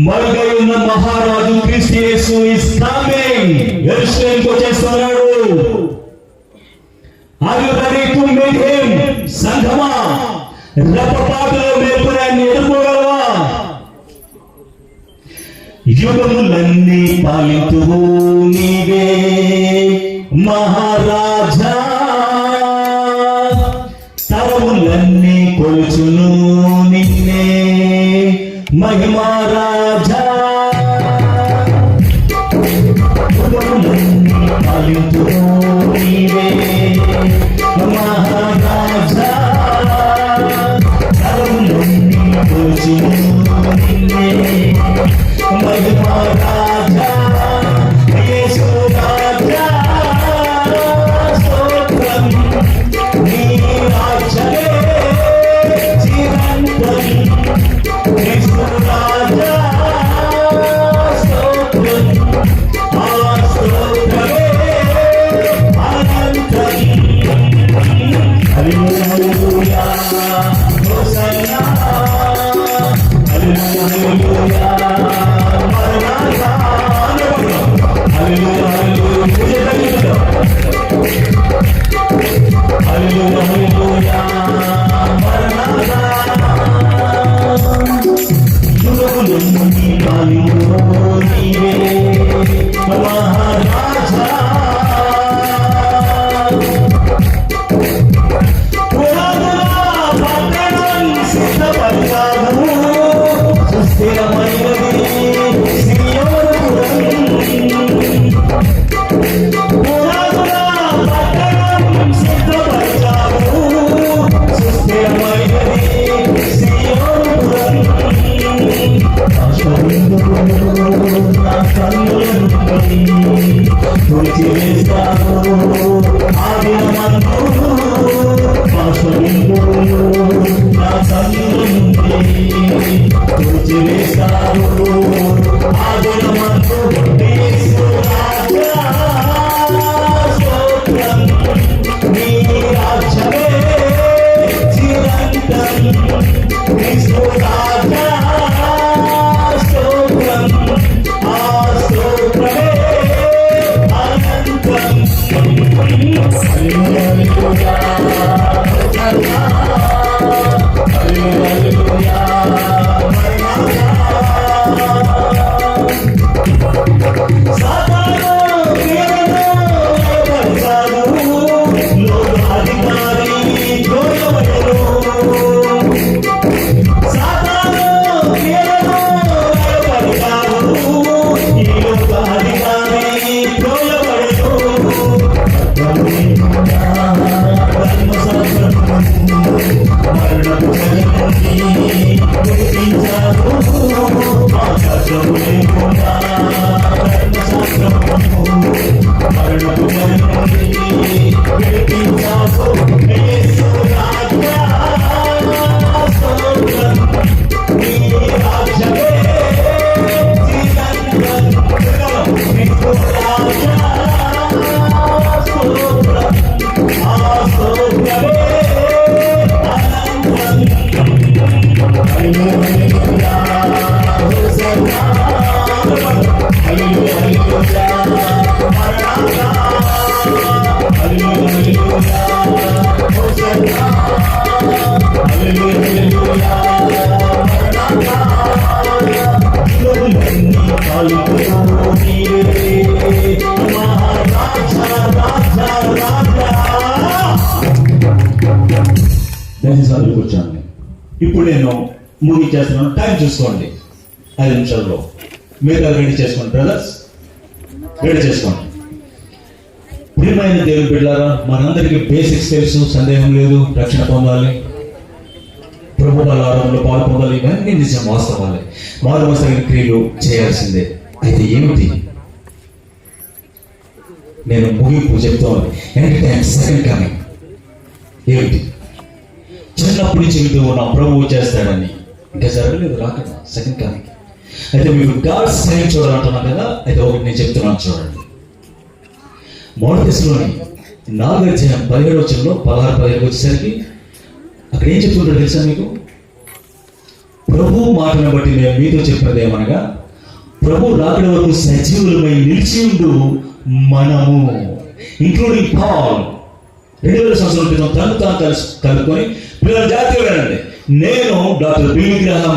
A: మరుగై ఉన్న మహారాజు క్రీస్తు యేసు ఇస్ కమింగ్. యెరూషలేముకు వచ్చేస్తున్నాడు. Are you ready to meet him? సంఘమా, రెప్పపాటులో మేల్కొనాన్ని ఎదుర్కోగలవా? యుగములన్నీ పాలింతువు నీవే మహారాజా, తరములన్నీ కొలుచును నిన్నే మహిమారాజా. యుగములన్నీ పాలింతువు నీవే మహారాజా, తరములన్నీ కొలుచును నిన్నే మహిమారాజా. యేసు రాజా స్తోత్రం, నీ రాజ్యమే చిరంతరం. యేసు రాజా స్తోత్రం, ఆ స్తోత్రమే అనంతం. హల్లెలూయా, హోసన్నా, హల్లెలూయా. మహారాజా తుడిచివేస్తావు ఆదినమందు యేసు రాజా స్తోత్రం నీ రాజ్యమే చిరంతరం యేసు రాజా స్తోత్రం ఆ స్తోత్రమే అనంతం హల్లెలూయా హల్లెలూయా సాతాను క్రియలను భయపడతాడు లోకాధికారి గోయవడెను సాతాను క్రియలను భయపడతాడు ఈ లోకాధికారి గోయవడెను మరణపు జగతి విడిపించాడు ఆకాశము లేకుండా మరణపు జగతి విడిపించాడు యేసు రాజా స్తోత్రం నీ రాజ్యమే చిరంతరం యేసు రాజా స్తోత్రం ఆ స్తోత్రమే హల్లెలూయా హోసన్నా హల్లెలూయా మరణాతా హల్లెలూయా హోసన్నా హల్లెలూయా మరణాతా లోకన్నీ కాలుతో నీవే మహారాజా రాజా రాజా దయచేసి కూర్చోండి. ఇప్పుడు నేను ముగించేస్తున్నాను. టైం చూసుకోండి, 5 నిమిషాల్లో మీరు రెడీ చేసుకోండి. బ్రదర్స్ రెడీ చేసుకోండి. ప్రియమైన దేవుని బిడ్డలారా, మనందరికీ బేసిక్స్ తెలుసు, సందేహం లేదు. రక్షణ పొందాలి, ప్రభు ఆరాధనలో పాలు పొందాలి, ఇవన్నీ నిజం, వాస్తవాలే. మారు మనసు క్రియలు చేయాల్సిందే. అయితే ఏమిటి? నేను ముగింపు చెప్తాను. సెకండ్ కమింగ్ ఏమిటి? చిన్నప్పటి నుంచి వింటూ నా ప్రభువు చేస్తాడని, ఇంకా జరగలేదు, రాకడా సెకండ్ కమింగ్. అయితే మీకు గాడ్ సైన్ చూడాలంటున్నాను కదా, అయితే ఒకటి నేను చెప్తున్నాను చూడండి. మొదటి దశలోని 4:17 16 వచ్చేసరికి అక్కడ ఏం చెప్తుంటాడు తెలుసా మీకు? ప్రభు మాటను బట్టి నేను మీతో చెప్పినది ఏమనగా, ప్రభు రాకడ వరకు సజీవులమై నిలిచి ఉండు మనము, ఇంక్లూడింగ్ పాల్ 2000 సంవత్సరాల క్రితం తను కలుపుకొని పిల్లల జాతీయ వెళ్ళండి. నేను డాక్టర్ బిల్ గ్రహాం,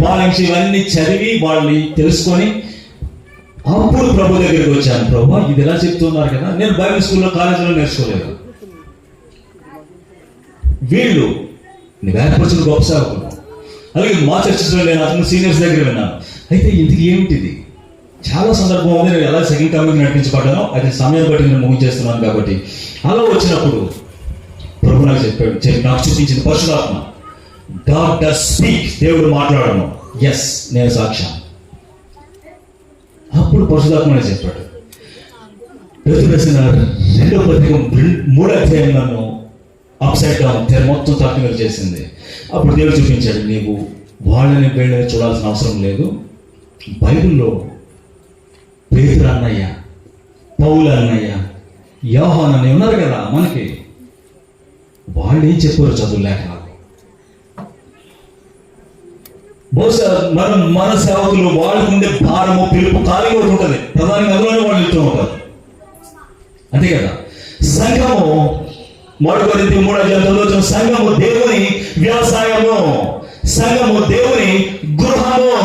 A: పాలింగ్స్ ఇవన్నీ చదివి వాళ్ళని తెలుసుకొని అప్పుడు ప్రభు దగ్గరికి వచ్చాను. ప్రభు ఇది ఎలా చెప్తున్నారు కదా, నేను బైబిల్ స్కూల్లో కాలేజీలో నేర్చుకోలేదు. వీళ్ళు నేను ఏర్పరిచిన గొప్ప సేవకులు. అలాగే మా చర్చలో నేను అతను సీనియర్స్ దగ్గర విన్నాను. అయితే ఇంటికి ఏమిటిది? చాలా సందర్భం ఉంది. నేను ఎలా సెకండ్ కమింగ్ నడిపించబడ్డానో అయితే సమయం బట్టి నేను ముగించేస్తున్నాను. కాబట్టి అలా వచ్చినప్పుడు ప్రభు నాకు చెప్పాడు, నాకు చూపించిన పరిశుద్ధాత్మ, గాడ్ డస్ స్పీక్, దేవుడు మాట్లాడను. ఎస్, నేను సాక్ష్యం. అప్పుడు పరిశుద్ధాత్మ చెప్పాడు, పేతురు రాసిన 2వ పత్రిక 3వ అధ్యాయం నన్ను అప్సైడ్ డౌన్ తెర మొత్తం తక్కువ చేసింది. అప్పుడు దేవుడు చూపించాడు, నీవు వాళ్ళని వీళ్ళని చూడాల్సిన అవసరం లేదు. బైబిల్లో పేతురు అన్నయ్య, పౌలు అన్నయ్య, యోహాను అన్నయ్య ఉన్నారు కదా మనకి, వాళ్ళు ఏం చెప్పారు చదువు లేక. బహుశా మన సేవకులు వాళ్ళకు ఉండే భారము, పిలుపు ఖాళీగా ఒకటి ఉంటుంది. ప్రధానంగా అందులోనే వాళ్ళు వెళ్తూ ఉంటారు, అంతే కదా. సంఘము 1 కొరింథీ 3:9 సంఘము దేవుని వ్యవసాయము, సంఘము దేవుని గృహము.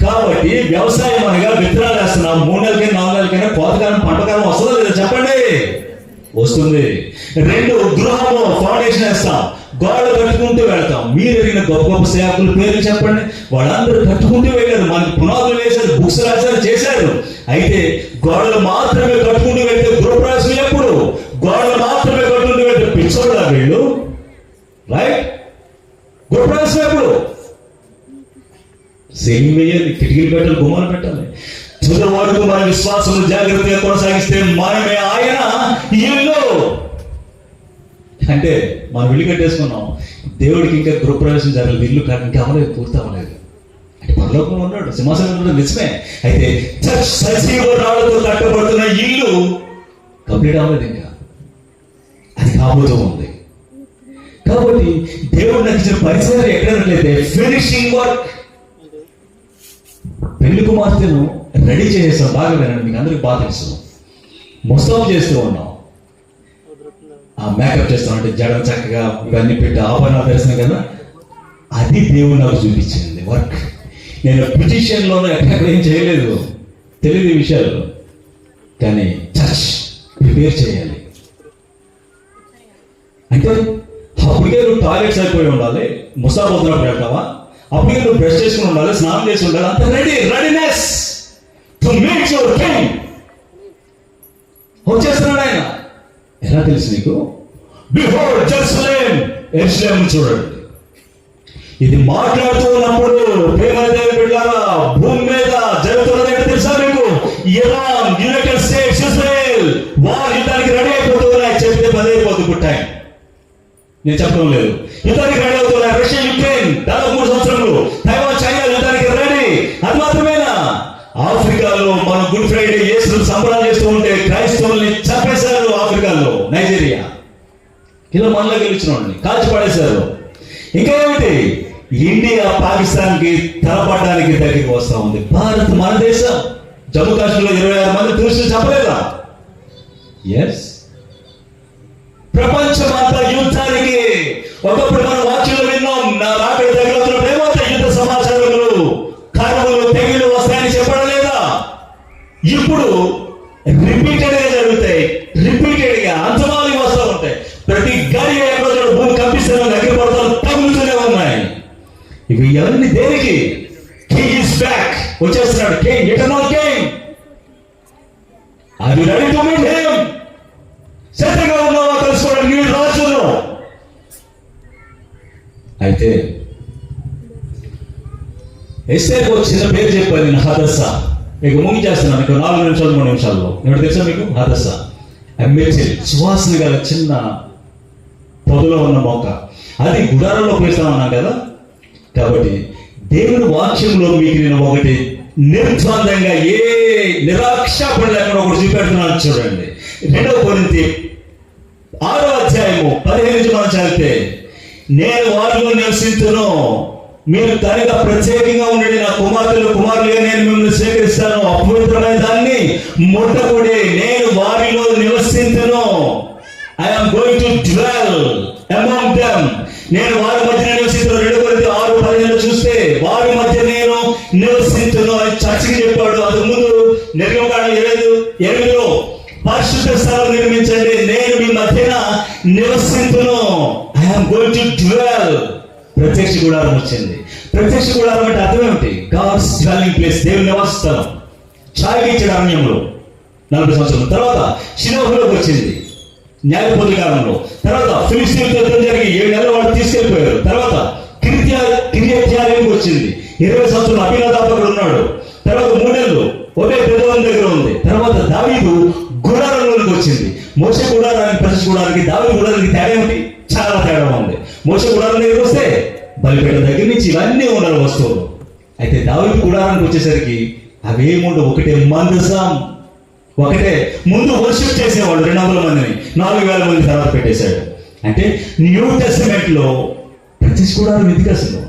A: కాబట్టి వ్యవసాయం అనగా విత్తనాలు వేస్తున్నాం. 3 నెలలకైనా 4 నెలలకైనా కోతకాలం పంటకాలం వస్తుందా లేదా చెప్పండి? వస్తుంది. 2 గృహము, ఫౌండేషన్ వేస్తాం, గోడలు కట్టుకుంటూ వెళ్తాం. మీరు ఎరిగిన గొప్ప గొప్ప సేవకుల పేర్లు చెప్పండి. వాళ్ళందరూ కట్టుకుంటూ వెళ్ళారు, మనకి పునాదులు వేశారు, బుక్స్ రాశారు, చేశారు. అయితే గోడలు మాత్రమే కట్టుకుంటూ వెళ్తే గృహప్రవేశం ఎప్పుడు? గోడలు మాత్రమే కట్టుకుంటూ వెళ్తే పిచ్చోళ్ళ వీళ్ళు, రైట్? గృహప్రవేశం ఎప్పుడు? సేమ్ వేయాలి, కిటికీలు పెట్టాలి, గుమ్మాలు పెట్టాలి. తుది వరకు మన విశ్వాసం జాగ్రత్తగా కొనసాగిస్తే మనమే ఆయన ఇల్లు. అంటే మనం ఇల్లు కట్టేసుకున్నాం, దేవుడికి ఇంకా గృహప్రవేశం జరగలేదు, ఇల్లు ఇంకా అవ్వలేదు, పూర్తి అవ్వలేదు. పరలోకంలో ఉన్నాడు, సింహాసనం ఉన్నాడు, నిజమే. అయితే చర్చ్ సజీవ రాళ్లతో కట్టబడుతున్న ఇల్లు కంప్లీట్ అవ్వలేదు, ఇంకా అది కాబోతూ ఉంది. కాబట్టి దేవుడు నాకు ఇచ్చిన పరిచయం ఎక్కడైతే ఫినిషింగ్ వర్క్. పెళ్లి కుమార్తెను రెడీ చేసేస్తాం, బాగా వినండి, మీకు అందరికి బాగా తెలుసు. ముస్తాబు చేస్తూ ఉన్నాం, ఆ మేకప్ చేస్తామంటే జడం చక్కగా ఇవన్నీ పెట్టి ఆభరణ దర్శనం కదా, అది దేవుడు నాకు చూపించింది వర్క్. నేను బ్యూటిషియన్లోనూ ఎక్కడెక్కడ ఏం చేయలేదు, తెలియదు ఈ విషయాలు. కానీ చర్చ్ ప్రిపేర్ చేయాలి అంటే అప్పటికే నువ్వు టాయిలెట్స్ అయిపోయి ఉండాలి, ముస్తాబు అవుతున్నప్పుడు వెళ్తావా, అప్పటికే నువ్వు బ్రష్ చేసుకుని ఉండాలి, స్నానం చేసి ఉండాలి, అంత readiness to meet your king. వచ్చేస్తున్నాడు ఆయన. ఎలా తెలుసు నీకు? బిహోల్డ్ జెరూసలేం, యెరూషలేం చూడండి. ఇది మాట్లాడుతూ ఉన్నప్పుడు ప్రేమ దేవుని బిడ్డలారా, భూమి మీద జరుగుతున్నది ఏంటో తెలుసా మీకు? ఇరాన్, యునైటెడ్ స్టేట్స్, ఇజ్రాయెల్ వారు యుద్ధానికి రెడీ అయిపోతున్నాయి. చెప్తే పదే అయిపోతుంది టైం, నేను చెప్పడం లేదు. యుద్ధానికి రెడీ అవుతున్నాయి. రష్యా, యుక్రెయిన్ దాదాపు 3 సంవత్సరాలు. తైవాన్, చైనా యుద్ధానికి రెడీ. అది మాత్రమేనా? ఆఫ్రికాలో మనం గుడ్ ఫ్రైడే యేసు సంబరాలు చేస్తూ ఉంటే క్రైస్తవుల్ని చంపేశారు. ఆఫ్రికాలో నైజీరియా ఇలా మనలో గెలిచిన వాళ్ళని కాల్చి పడేశారు. ఇంకా ఏమిటి? ఇండియా పాకిస్తాన్కి తలపడడానికి దగ్గరికి వస్తా ఉంది. భారత్ మన దేశం, జమ్మూ కాశ్మీర్లో 26 మంది టూరిస్టులు చంపలేదా? ఎస్. ప్రపంచం అంతా యుద్ధానికి. ఒకప్పుడు మనం వాక్యంలో విన్నాం, నా రాకడ దగ్గర ఏమవుతా యుద్ధ సమాచారములు, కరువులు, తెగులు వస్తాయని చెప్పడం లేదా? ఇప్పుడు రిపీటెడ్ గా జరుగుతాయి, రిపీటెడ్ గా అంతమాలు వస్తూ ఉంటాయి. ప్రతి గడి ఎక్కడో భూమి కంపిస్తున్న దగ్గర పడతారు, తగులుతూనే ఉన్నాయి. ఇవి ఎవరిని దేనికి? కింగ్ ఇస్ బ్యాక్, వచ్చేస్తున్నాడు king, eternal king. Are you ready to meet him? సిద్ధంగా ఉన్నావా తెలుసుకోవడానికి నీ రాజును? అయితే ఎస్తేర్కు ఒక చిన్న పేరు చెప్పాను నేను, హదస్సా. ఇక ముగించేస్తున్నాను, ఇక 4 నిమిషాలు 3 నిమిషాల్లో. ఏమిటి తెలుసా మీకు? హదస్సా మెర్చిల్, సువాసన గల చిన్న పొదలో ఉన్న మొక్క. అది గుడారంలో పేస్తామన్నాం కదా. కాబట్టి దేవుని వాక్యంలో మీకు నేను ఒకటి నిర్ద్వందంగా ఏ నిరాక్షాపణ లేకుండా ఒకటి చూపెడుతున్నాను చూడండి. 2 కొరింథీ 6వ అధ్యాయము 15 నుంచి మనం చదివితే, నేను వారిలో నివసించును, మీరు కనుక ప్రత్యేకంగా ఉండండి, నా కుమార్తెలు కుమారులుగా నేను మిమ్మల్ని స్వీకరిస్తాను, అపవిత్రమైన దాన్ని ముట్టకుడి, నేను వారిలో నివసించును. I am going to dwell among them. నేను వారి మధ్య నివసించును. 2 కొరింథీ 6:15 చూస్తే వారి మధ్య నేను నివసించును అని చర్చికి చెప్పాడు. అది ముందు నిర్గమకాండం 7:8లో పరిశుద్ధ స్థలం నిర్మించండి, నేను మీ మధ్యన నివసించును. I am going to dwell. ప్రత్యక్ష గుడారం వచ్చింది. ప్రత్యక్ష గుడారం అంటే అర్థం ఏమిటి? గాడ్స్ డ్వెల్లింగ్ ప్లేస్, దేవుని నివాస స్థలం. ఛాయగించడం అరణ్యంలో 40 సంవత్సరాల తర్వాత షిలోహులోకి వచ్చింది న్యాయపతి కాలంలో. తర్వాత ఫిలిస్తీన్లతో యుద్ధం జరిగి 7 నెలలు వాళ్ళు తీసుకెళ్లిపోయారు. తర్వాత కిర్యత్యారీముకు వచ్చింది. 20 సంవత్సరాలు అభినదాబ్ అక్కడ ఉన్నాడు. తర్వాత 3 నెలలు ఒకే పెద్దవాళ్ళ దగ్గర ఉంది. తర్వాత దావీదు గుడారంలోకి వచ్చింది. మోషే గుడారానికి ప్రతిష్ఠ గుడారానికి దావీదు గుడారానికి తేడా ఏమిటి? చాలా తేడా ఉంది. మోషే గుడారం దగ్గరికి వస్తే బలిపీఠం దగ్గర నుంచి ఇవన్నీ ఉండాలి వస్తువులు. అయితే దావీదు గుడారానికి వచ్చేసరికి అవేముండవు, ఒకటే మందసం, ఒకటే. ముందు వర్షిప్ చేసేవాళ్ళు 200 మందిని, 4000 మంది తర్వాత పెట్టేశాడు. అంటే న్యూ టెస్టమెంట్ లో ప్రతిష్ఠ గుడారం ఎందుకు అసలు?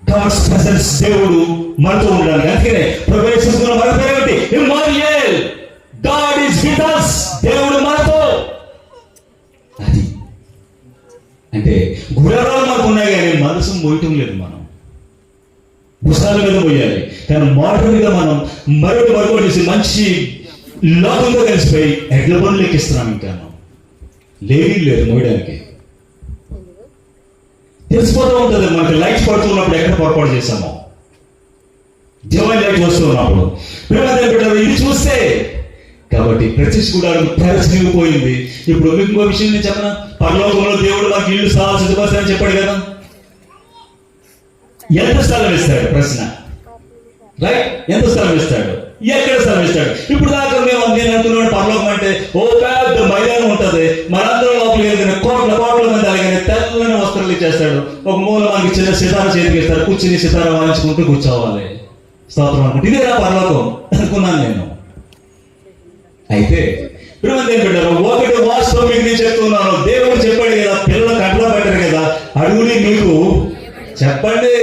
A: గాడ్స్ ప్రెసెన్స్, దేవుడు మనతో ఉండడానికి. అందుకనే ప్రవేశిస్తున్న మన పేరు ఏమిటి? Emmanuel, God is with us, దేవుడు మనతో. అది అంటే గుడారాలు మనకు ఉన్నాయి కానీ మనసు మోయటం లేదు. మనం భుజాల మీద మోయాలి. కానీ మోడర్న్గా మనం మరొకటి మంచి లోకంతో కలిసిపోయి ఎడ్ల పనులు ఎక్కిస్తున్నాం. ఇంకా లేడీ లేదు మోయడానికి. తెలిసిపోతూ ఉంటుంది మనకి. లైట్స్ పడుతున్నప్పుడు ఎక్కడ పొరపాటు చేస్తామో, డివైన్ లైట్ వస్తున్నప్పుడు ఇది చూస్తే. కాబట్టి ప్రతిష్ఠ గుడారం తెరచిపోయింది. ఇప్పుడు ఇంకో విషయం నేను చెప్పనా? పరలోకంలో దేవుడు మాకు ఇల్లు స్థలాలు సిద్ధపరుస్తానని చెప్పాడు కదా. ఎంత స్థలం ఇస్తాడు? ప్రశ్న. రైట్, ఎంత స్థలం ఇస్తాడు? ఎక్కడ స్థలం ఇస్తాడు? ఇప్పుడు దాకా నేను అనుకున్నాడు పరలోకం అంటే ఓ పెద్ద మైదానం ఉంటుంది, మనందరం లోపలికి వెళ్తే కోట్ల మంది అలాగే తెల్లని వస్త్రాలు ఇచ్చేస్తాడు. ఒక మూల మనకి చిన్న సితార చేతికి ఇస్తారు, కూర్చుని సితార వాయించుకుంటూ కూర్చోవాలి. స్తోత్రం అనుకుంటే ఇదేనా పరలోకం అనుకున్నాను నేను. అయితే ప్రియమైన బిడ్డలారా, ఒకటి వాస్తవం మీకు నేను చెప్తున్నాను. దేవుడు చెప్పాడు కదా, పిల్లలు కట్ల పెట్టారు కదా, అడుగుని మీకు చెప్పండి.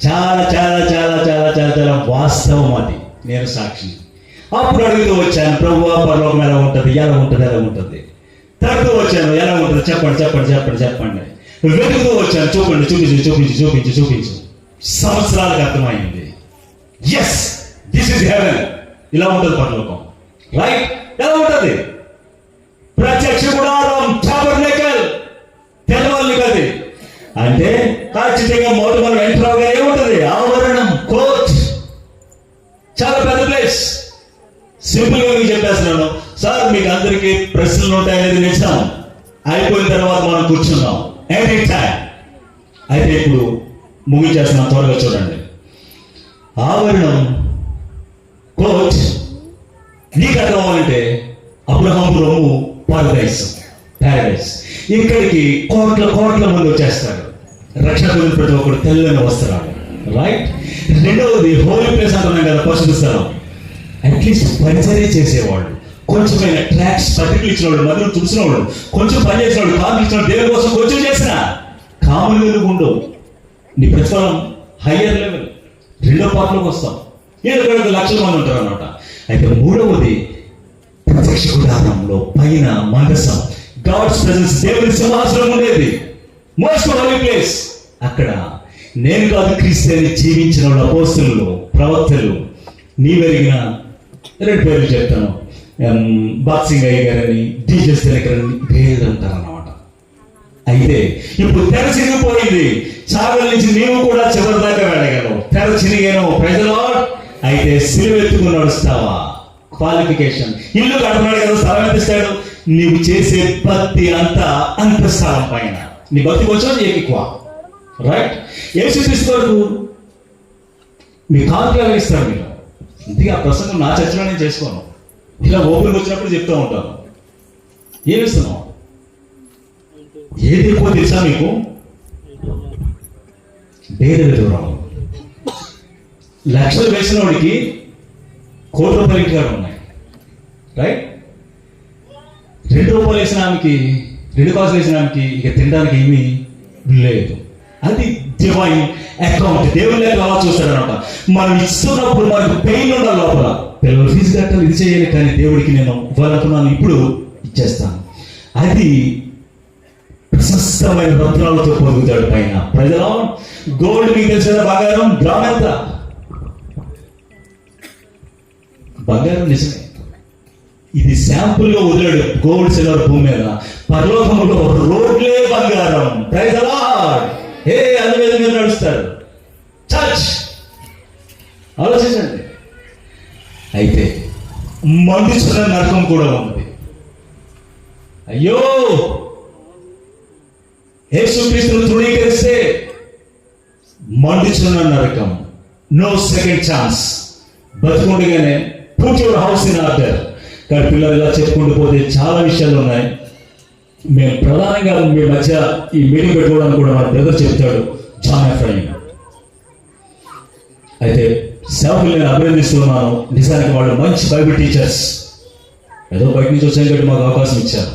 A: చాలా చాలా చాలా చాలా చాలా చాలా వాస్తవం అది. నేను సాక్షి. అప్పుడు అడుగుతూ వచ్చాను, ప్రభువా పరలోకం ఎలా ఉంటుంది, ఎలా ఉంటుంది, ఎలా ఉంటుంది. తడుతూ వచ్చాను, ఎలా ఉంటుంది చెప్పండి చెప్పండి చెప్పండి చెప్పండి. వెతుకుతూ వచ్చాను, చూపండి, చూపించు చూపించు చూపించు చూపించు. సంవత్సరాలకు అర్థమైంది, ఎస్ దిస్ ఇస్ హెవెన్, ఇలా ఉంటుంది పరలోకం. రైట్, ఎలా ఉంటుంది? ప్రత్యక్ష గుడారం, టాబర్నకల్, తెలవాలి కది అంటే ఖచ్చితంగా మొదటి మనం ఎంటర్ అవగా ఏముంటుంది? ఆవరణం, కోర్ట్, చాలా పెద్ద ప్లేస్. సింపుల్ గా మీకు చెప్పేస్తున్నాను సార్, మీకు అందరికీ ప్రశ్నలు ఉంటాయనేది నిజం. అయిపోయిన తర్వాత మనం కూర్చున్నాం ఎనీ టైం. అయితే ఇప్పుడు ముగించేస్తున్నాం, త్వరగా చూడండి. ఆవరణం, కోర్ట్, నీకు అర్థం అవ్వాలంటే అబ్రహాం రొమ్ము పారడైస్, ప్యారడైస్. ఇక్కడికి కోట్ల కోట్ల మంది వచ్చేస్తారు. రక్షణ పొందిన ప్రతి ఒక్కరు తెల్లని వస్త్రాలు. రైట్. రెండవది హోలీ ప్లేస్ అంటున్నాం కదా, పరిశుద్ధ స్థలం. అట్లీస్ట్ పరిచర్య చేసేవాళ్ళు, కొంచెమైన ట్రాక్స్ పత్రికలు ఇచ్చిన వాళ్ళు, మధ్యలో తుడిచిన వాళ్ళు, కొంచెం పని చేసిన వాళ్ళు, కాలు ఇచ్చిన వాళ్ళు, దేవుని కోసం కొంచెం చేసిన కామన్ వెలుగు ఉండవు. నీ ప్రతిఫలం హయ్యర్ లెవెల్. రెండో పాటలోకి వస్తాం. 7 లక్షల మంది ఉంటారు అన్నమాట. అయితే మూడవది ప్రత్యక్ష గుడారంలో పైన మందసం, గాడ్స్ ప్రెజెన్స్, దేవుని సింహాసనం ఉండేది. Most holy place. అక్కడ నేను కాదు క్రీస్తుని జీవించిన వాళ్ళు, అపోస్తలులు, ప్రవక్తలు, నీవెరిగిన 2 పేర్లు చెప్తాను, బాక్సింగ్ అయ్య గారని, డీజెస్ గారని పేర్లు అంటారు అన్నమాట. అయితే ఇప్పుడు తెర చిరిగిపోయింది. చాగల నుంచి నీవు కూడా చివరి దాకా వెళ్ళగలవు. తెర చిరిగాను, ప్రైజ్ ది లార్డ్. అయితే సిలువ ఎత్తుకుని నడుస్తావా? క్వాలిఫికేషన్. ఇల్లు కడుతున్నాడు కదా, స్థలం ఎంత ఇస్తాడు? నీవు చేసే భక్తి అంతా అంత స్థలం పైన. నీ భక్తి కొంచెం ఎక్కువ. రైట్. ఏసు తీసుకోడు, మీ కానుకలు ఇస్తాడు. మీరు ఇంతగా ఆ ప్రసంగం నా చర్చలో నేను చేసుకోను. ఇలా ఓపెన్కి వచ్చినప్పుడు చెప్తూ ఉంటాను. ఏమిస్తున్నావు? ఏది ఎక్కువ తెలుసా మీకు? పేదల దూరం. లక్షలు వేసిన వాడికి ₹1,00,00,000 ఇంటికాడ ఉన్నాయి. రైట్. ₹2 వేసిన ఆమెకి, 2 కాసులు వేసిన ఆమెకి ఇక తినడానికి ఏమీ లేదు. అది డివైన్ అకౌంట్. దేవుని లేక అలా చూస్తాడు అనమాట. మనం ఇస్తున్నప్పుడు మనకు పెయిన్ ఉండాలి లోపల. పిల్లలు ఫీజు కట్టాలి, ఇది చేయాలి, కానీ దేవుడికి నేను ఇవ్వాలనుకున్నాను, ఇప్పుడు ఇచ్చేస్తాను. అది ప్రశస్తమైన రత్నాలతో పొరుగుతాడు పైన. ప్రజలు గోల్డ్ మీకు తెలిసిన బంగారం గ్రామ్ ఎంత? బంగారం నిజమే. ఇది శాంపుల్ గా వదిలాడు. గోల్డ్ సిల్వర్ భూమి మీద, పరలోకంలో రోడ్లే బంగారం. Praise the lord. అందుమీద మీరు నడుస్తారు. చర్చ్ ఆలోచించండి. అయితే మండుచున్న నరకం కూడా ఉంది. అయ్యో, యేసుక్రీస్తును తృణీకరిస్తే మండుచున్న నరకం. No second chance. బతుకుండగానే put your house in order. కానీ పిల్లలు ఇలా చెప్పుకుంటూ పోతే చాలా విషయాలు ఉన్నాయి. మేము ప్రధానంగా మీ మధ్య ఈ మీటింగ్ పెట్టుకోవడానికి కూడా మా బ్రదర్ చెప్తాడు, జాన్ ఎఫ్రైమ్. అయితే సేవకులు నేను అభినందిస్తున్నాను. నిజానికి వాళ్ళు మంచి బైబిల్ టీచర్స్. ఏదో బయట నుంచి వచ్చాను కాబట్టి మాకు అవకాశం ఇచ్చారు.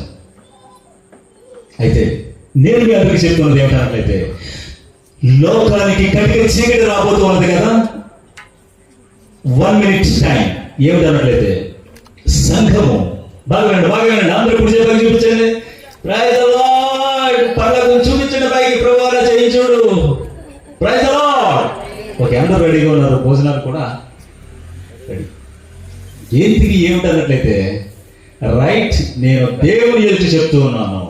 A: అయితే నేను మీ అందరికీ చెప్తున్నది ఏమిటన్నట్లయితే, లోకానికి కటిక చీకటి రాబోతున్నది కదా, 1 minute టైం. ఏమిటన్నట్లయితే సంఘము. బాగా వినండి, అందరూ ఇప్పుడు చెప్పి చూపించండి. Praise the lord. పర్లకు చూపించండి, పైకి ప్రభువారా చేయించుడు. Praise the Lord. ఓకే, అందరూ రెడీగా ఉన్నారు. భోజనాలు కూడా రెడీ. ఏంటికి ఏమిటన్నట్లయితే, రైట్, నేను దేవుని ఎదుటి చెప్తూ ఉన్నాను.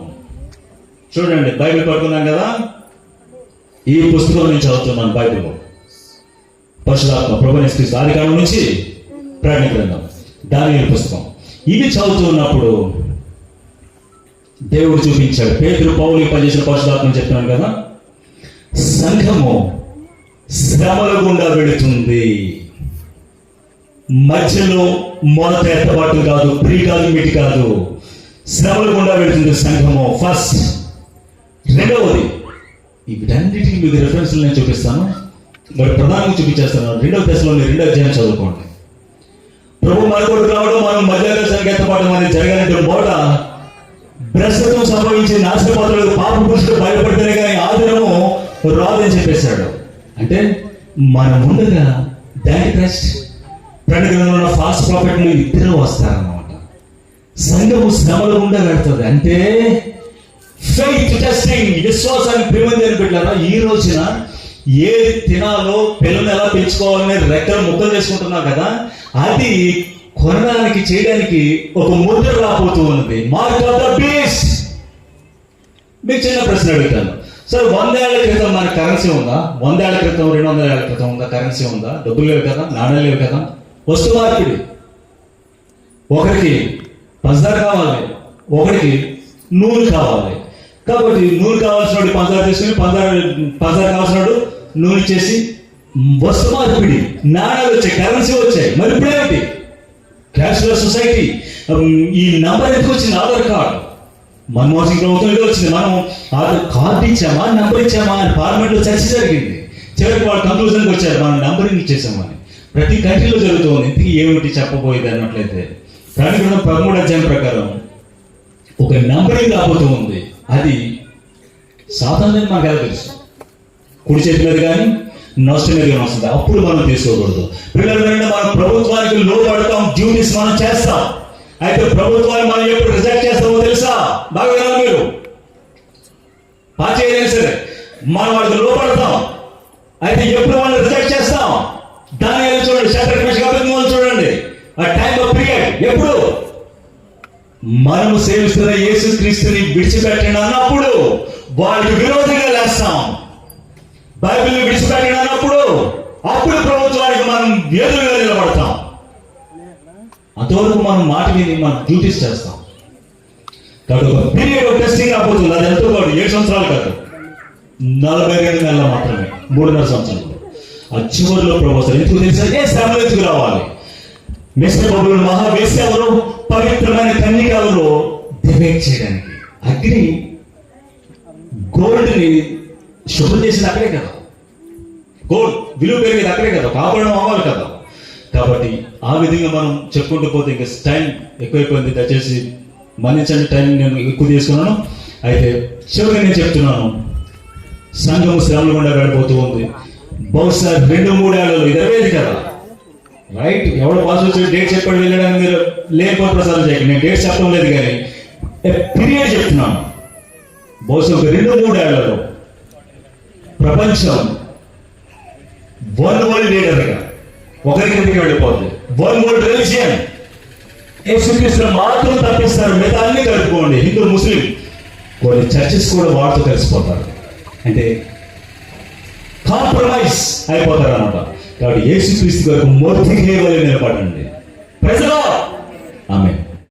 A: చూడండి, బైబిల్ పడుకున్నాం కదా, ఈ పుస్తకం నుంచి చదువుతున్నాను. బైబిల్ పరిశుద్ధాత్మ ప్రభువైన యేసుక్రీస్తు ఆదికాండం నుంచి ప్రకటన గ్రంథం, దానియేలు పుస్తకం. ఇవి చదువుతూ ఉన్నప్పుడు దేవుడు చూపించాడు. పేతురు, పౌలు పనిచేసిన పరిశుద్ధాత్మ చెప్తున్నాను కదా, సంఘము శ్రమల గుండా వెళుతుంది. మధ్యలో మొదట ఎత్తబాటు కాదు, ప్రీ కాదు, మిటి కాదు, శ్రమల గుండా వెళుతుంది సంఘము. ఫస్ట్. రెండవది, వీటన్నిటికీ మీకు రిఫరెన్స్లు నేను చూపిస్తాను. మరి ప్రధానంగా చూపించేస్తున్నాను. 2వ దశలోని 2వ అధ్యాయం చదువుకోండి. ప్రభు మన కొరకు రావడం, మనం మధ్యాహ్న సంగీతపడడం అనేది జరగాలంటే మొదట భ్రష్టత్వం సంభవించి నాశనపాత్రలకు పాప పురుషుడు బయటపడితేనే కానీ ఆ దినము రాదని చెప్పేశాడు. అంటే మన ముందుగా యాంటిక్రైస్ట్, ప్రణగ్రంథంలో ఉన్న ఫాల్స్ ప్రాఫిట్లు ఇద్దరు వస్తారన్నమాట. సంఘము శ్రమలు గుండా పెడుతుంది. అంటే ఫెయిత్ టెస్టింగ్, విశ్వాసాన్ని ప్రేమని పెట్టారా. ఈ రోజున ఏది తినాలో, పిల్లల్ని ఎలా పెంచుకోవాలనే రెక్కలు ముక్కలు చేసుకుంటున్నాం కదా, అది కొనడానికి చేయడానికి ఒక ముద్ర రాబోతూ ఉన్నది. Mark of the beast. మీకు చిన్న ప్రశ్న అడుగుతాను. సార్ 100 ఏళ్ల క్రితం మన కరెన్సీ ఉందా? 100 ఏళ్ల క్రితం, 200 ఏళ్ల క్రితం ఉందా కరెన్సీ ఉందా? డబ్బులు లేవు కదా, నాణ్యాలు లేవు కదా. వస్తు మార్పిడి. ఒకరికి పంచదార కావాలి, ఒకరికి నూనె కావాలి. కాబట్టి నూనె కావాల్సినోడు పంచదార తీసుకుని, పంచదార కావాల్సినోడు నూనె చేసి వస్తు మార్పిడి. నాణ్యాలు వచ్చాయి, కరెన్సీ వచ్చాయి. మరి ఇప్పుడేమిటి? Cashless society. ఈ నంబర్ ఎందుకు వచ్చింది? ఆధార్ కార్డు. మన్మోహన్ సింగ్ ప్రభుత్వం ఏదో వచ్చింది. మనం ఆధార్ కార్డు ఇచ్చామా, నంబర్ ఇచ్చామా అని పార్లమెంట్లో చర్చ జరిగింది. చివరికి వాళ్ళు కంక్లూజన్కి వచ్చారు, మనం నంబరింగ్ ఇచ్చేసామని. ప్రతి కంట్రీలో జరుగుతుంది. ఇంతకీ ఏమిటి చెప్పబోయేది అన్నట్లయితే, ప్రాణిగ్రంథం 13వ అధ్యాయం ప్రకారం ఒక నంబరింగ్ రాబోతూ ఉంది. అది సాధారణంగా మనకు ఎలా తెలుసు? కుడి చేతి మీద కానీ నష్టం మీద వస్తుంది. అప్పుడు మనం తీసుకోకూడదు. పిల్లలు మనం ప్రభుత్వానికి లోపడతాం, డ్యూటీస్ మనం చేస్తాం. అయితే ప్రభుత్వాన్ని మనం ఎప్పుడు రిజెక్ట్ చేస్తామో తెలుసా? బాగా వినాలి మీరు. పార్టీ ఏదైనా సరే మనం వాళ్ళకి లోపడతాం. అయితే ఎప్పుడు మనం రిజెక్ట్ చేస్తాం? దాని చూడండి, షట్టర్ మిషన్లు చూడండి. ఆ టైం ఆఫ్ పీరియడ్ ఎప్పుడు? మనము సేవిస్తున్న యేసుక్రీస్తుని విడిచిపెట్టిన అన్నప్పుడు వాళ్ళకి విరోధంగా లేస్తాం. బైబిల్ని విడిచిపెట్టిన అన్నప్పుడు అప్పుడు ప్రభుత్వానికి మనం ఎదురుగా నిలబడతాం. అంతవరకు మనం మాట విని మనం డ్యూటీస్ చేస్తాం. కాబట్టి ఒక పీరియడ్ ఆఫ్ టెస్టింగ్ రాబోతుంది. అది ఎంతో కాదు, 7 సంవత్సరాలు కాదు, 42 నెలలు మాత్రమే, 3.5 సంవత్సరాలు. ఆ చివరిలో ప్రభుత్వం ఎందుకు తెలుసా? ఏ శ్రమలు ఎందుకు రావాలి? మిస్టర్ బబులు మహావేశ్య ఎవరు, పవిత్రమైన కన్యక ఎవరు డిబేట్ చేయడానికి. అగ్ని గోల్డ్ని శుభ్రం చేసింది అక్కడే కదా, గోల్డ్ విలువ పెరిగేది అక్కడే కదా, కాపాడడం అవ్వాలి కదా. కాబట్టి ఆ విధంగా మనం చెప్పుకుంటూ పోతే ఇంకా టైం ఎక్కువైపోయింది. దయచేసి మన్నించండి, టైం నేను ఎక్కువ తీసుకున్నాను. అయితే చివరిగా నేను చెప్తున్నాను, సంఘం శ్రమల గుండా వెళ్ళిపోతూ ఉంది. బహుశా 2-3 ఏళ్లలో ఇదవేది కదా, రైట్? ఎవడో పాస్ వచ్చి డేట్ చెప్పాడు వెళ్ళడానికి మీరు లేకపోతే ప్రసాదం చేయకండి. నేను డేట్ చెప్పడం లేదు కానీ పీరియడ్ చెప్తున్నాను. బహుశా ఒక 2-3 ఏళ్లలో ప్రపంచం వన్ వరల్డ్ లీడర్గా ఒకరికి వెళ్ళిపోతుంది. One world religion. యేసుక్రీస్తు మాత్రం తప్పిస్తారు, మిగతా అన్ని కలుపుకోండి. హిందూ, ముస్లిం, కొన్ని చర్చెస్ కూడా వాటితో కలిసిపోతారు. అంటే కాంప్రమైజ్ అయిపోతారు అన్నమాట. కాబట్టి యేసుక్రీస్తు గారికి మొదటి నిలబడండి. ప్రజలు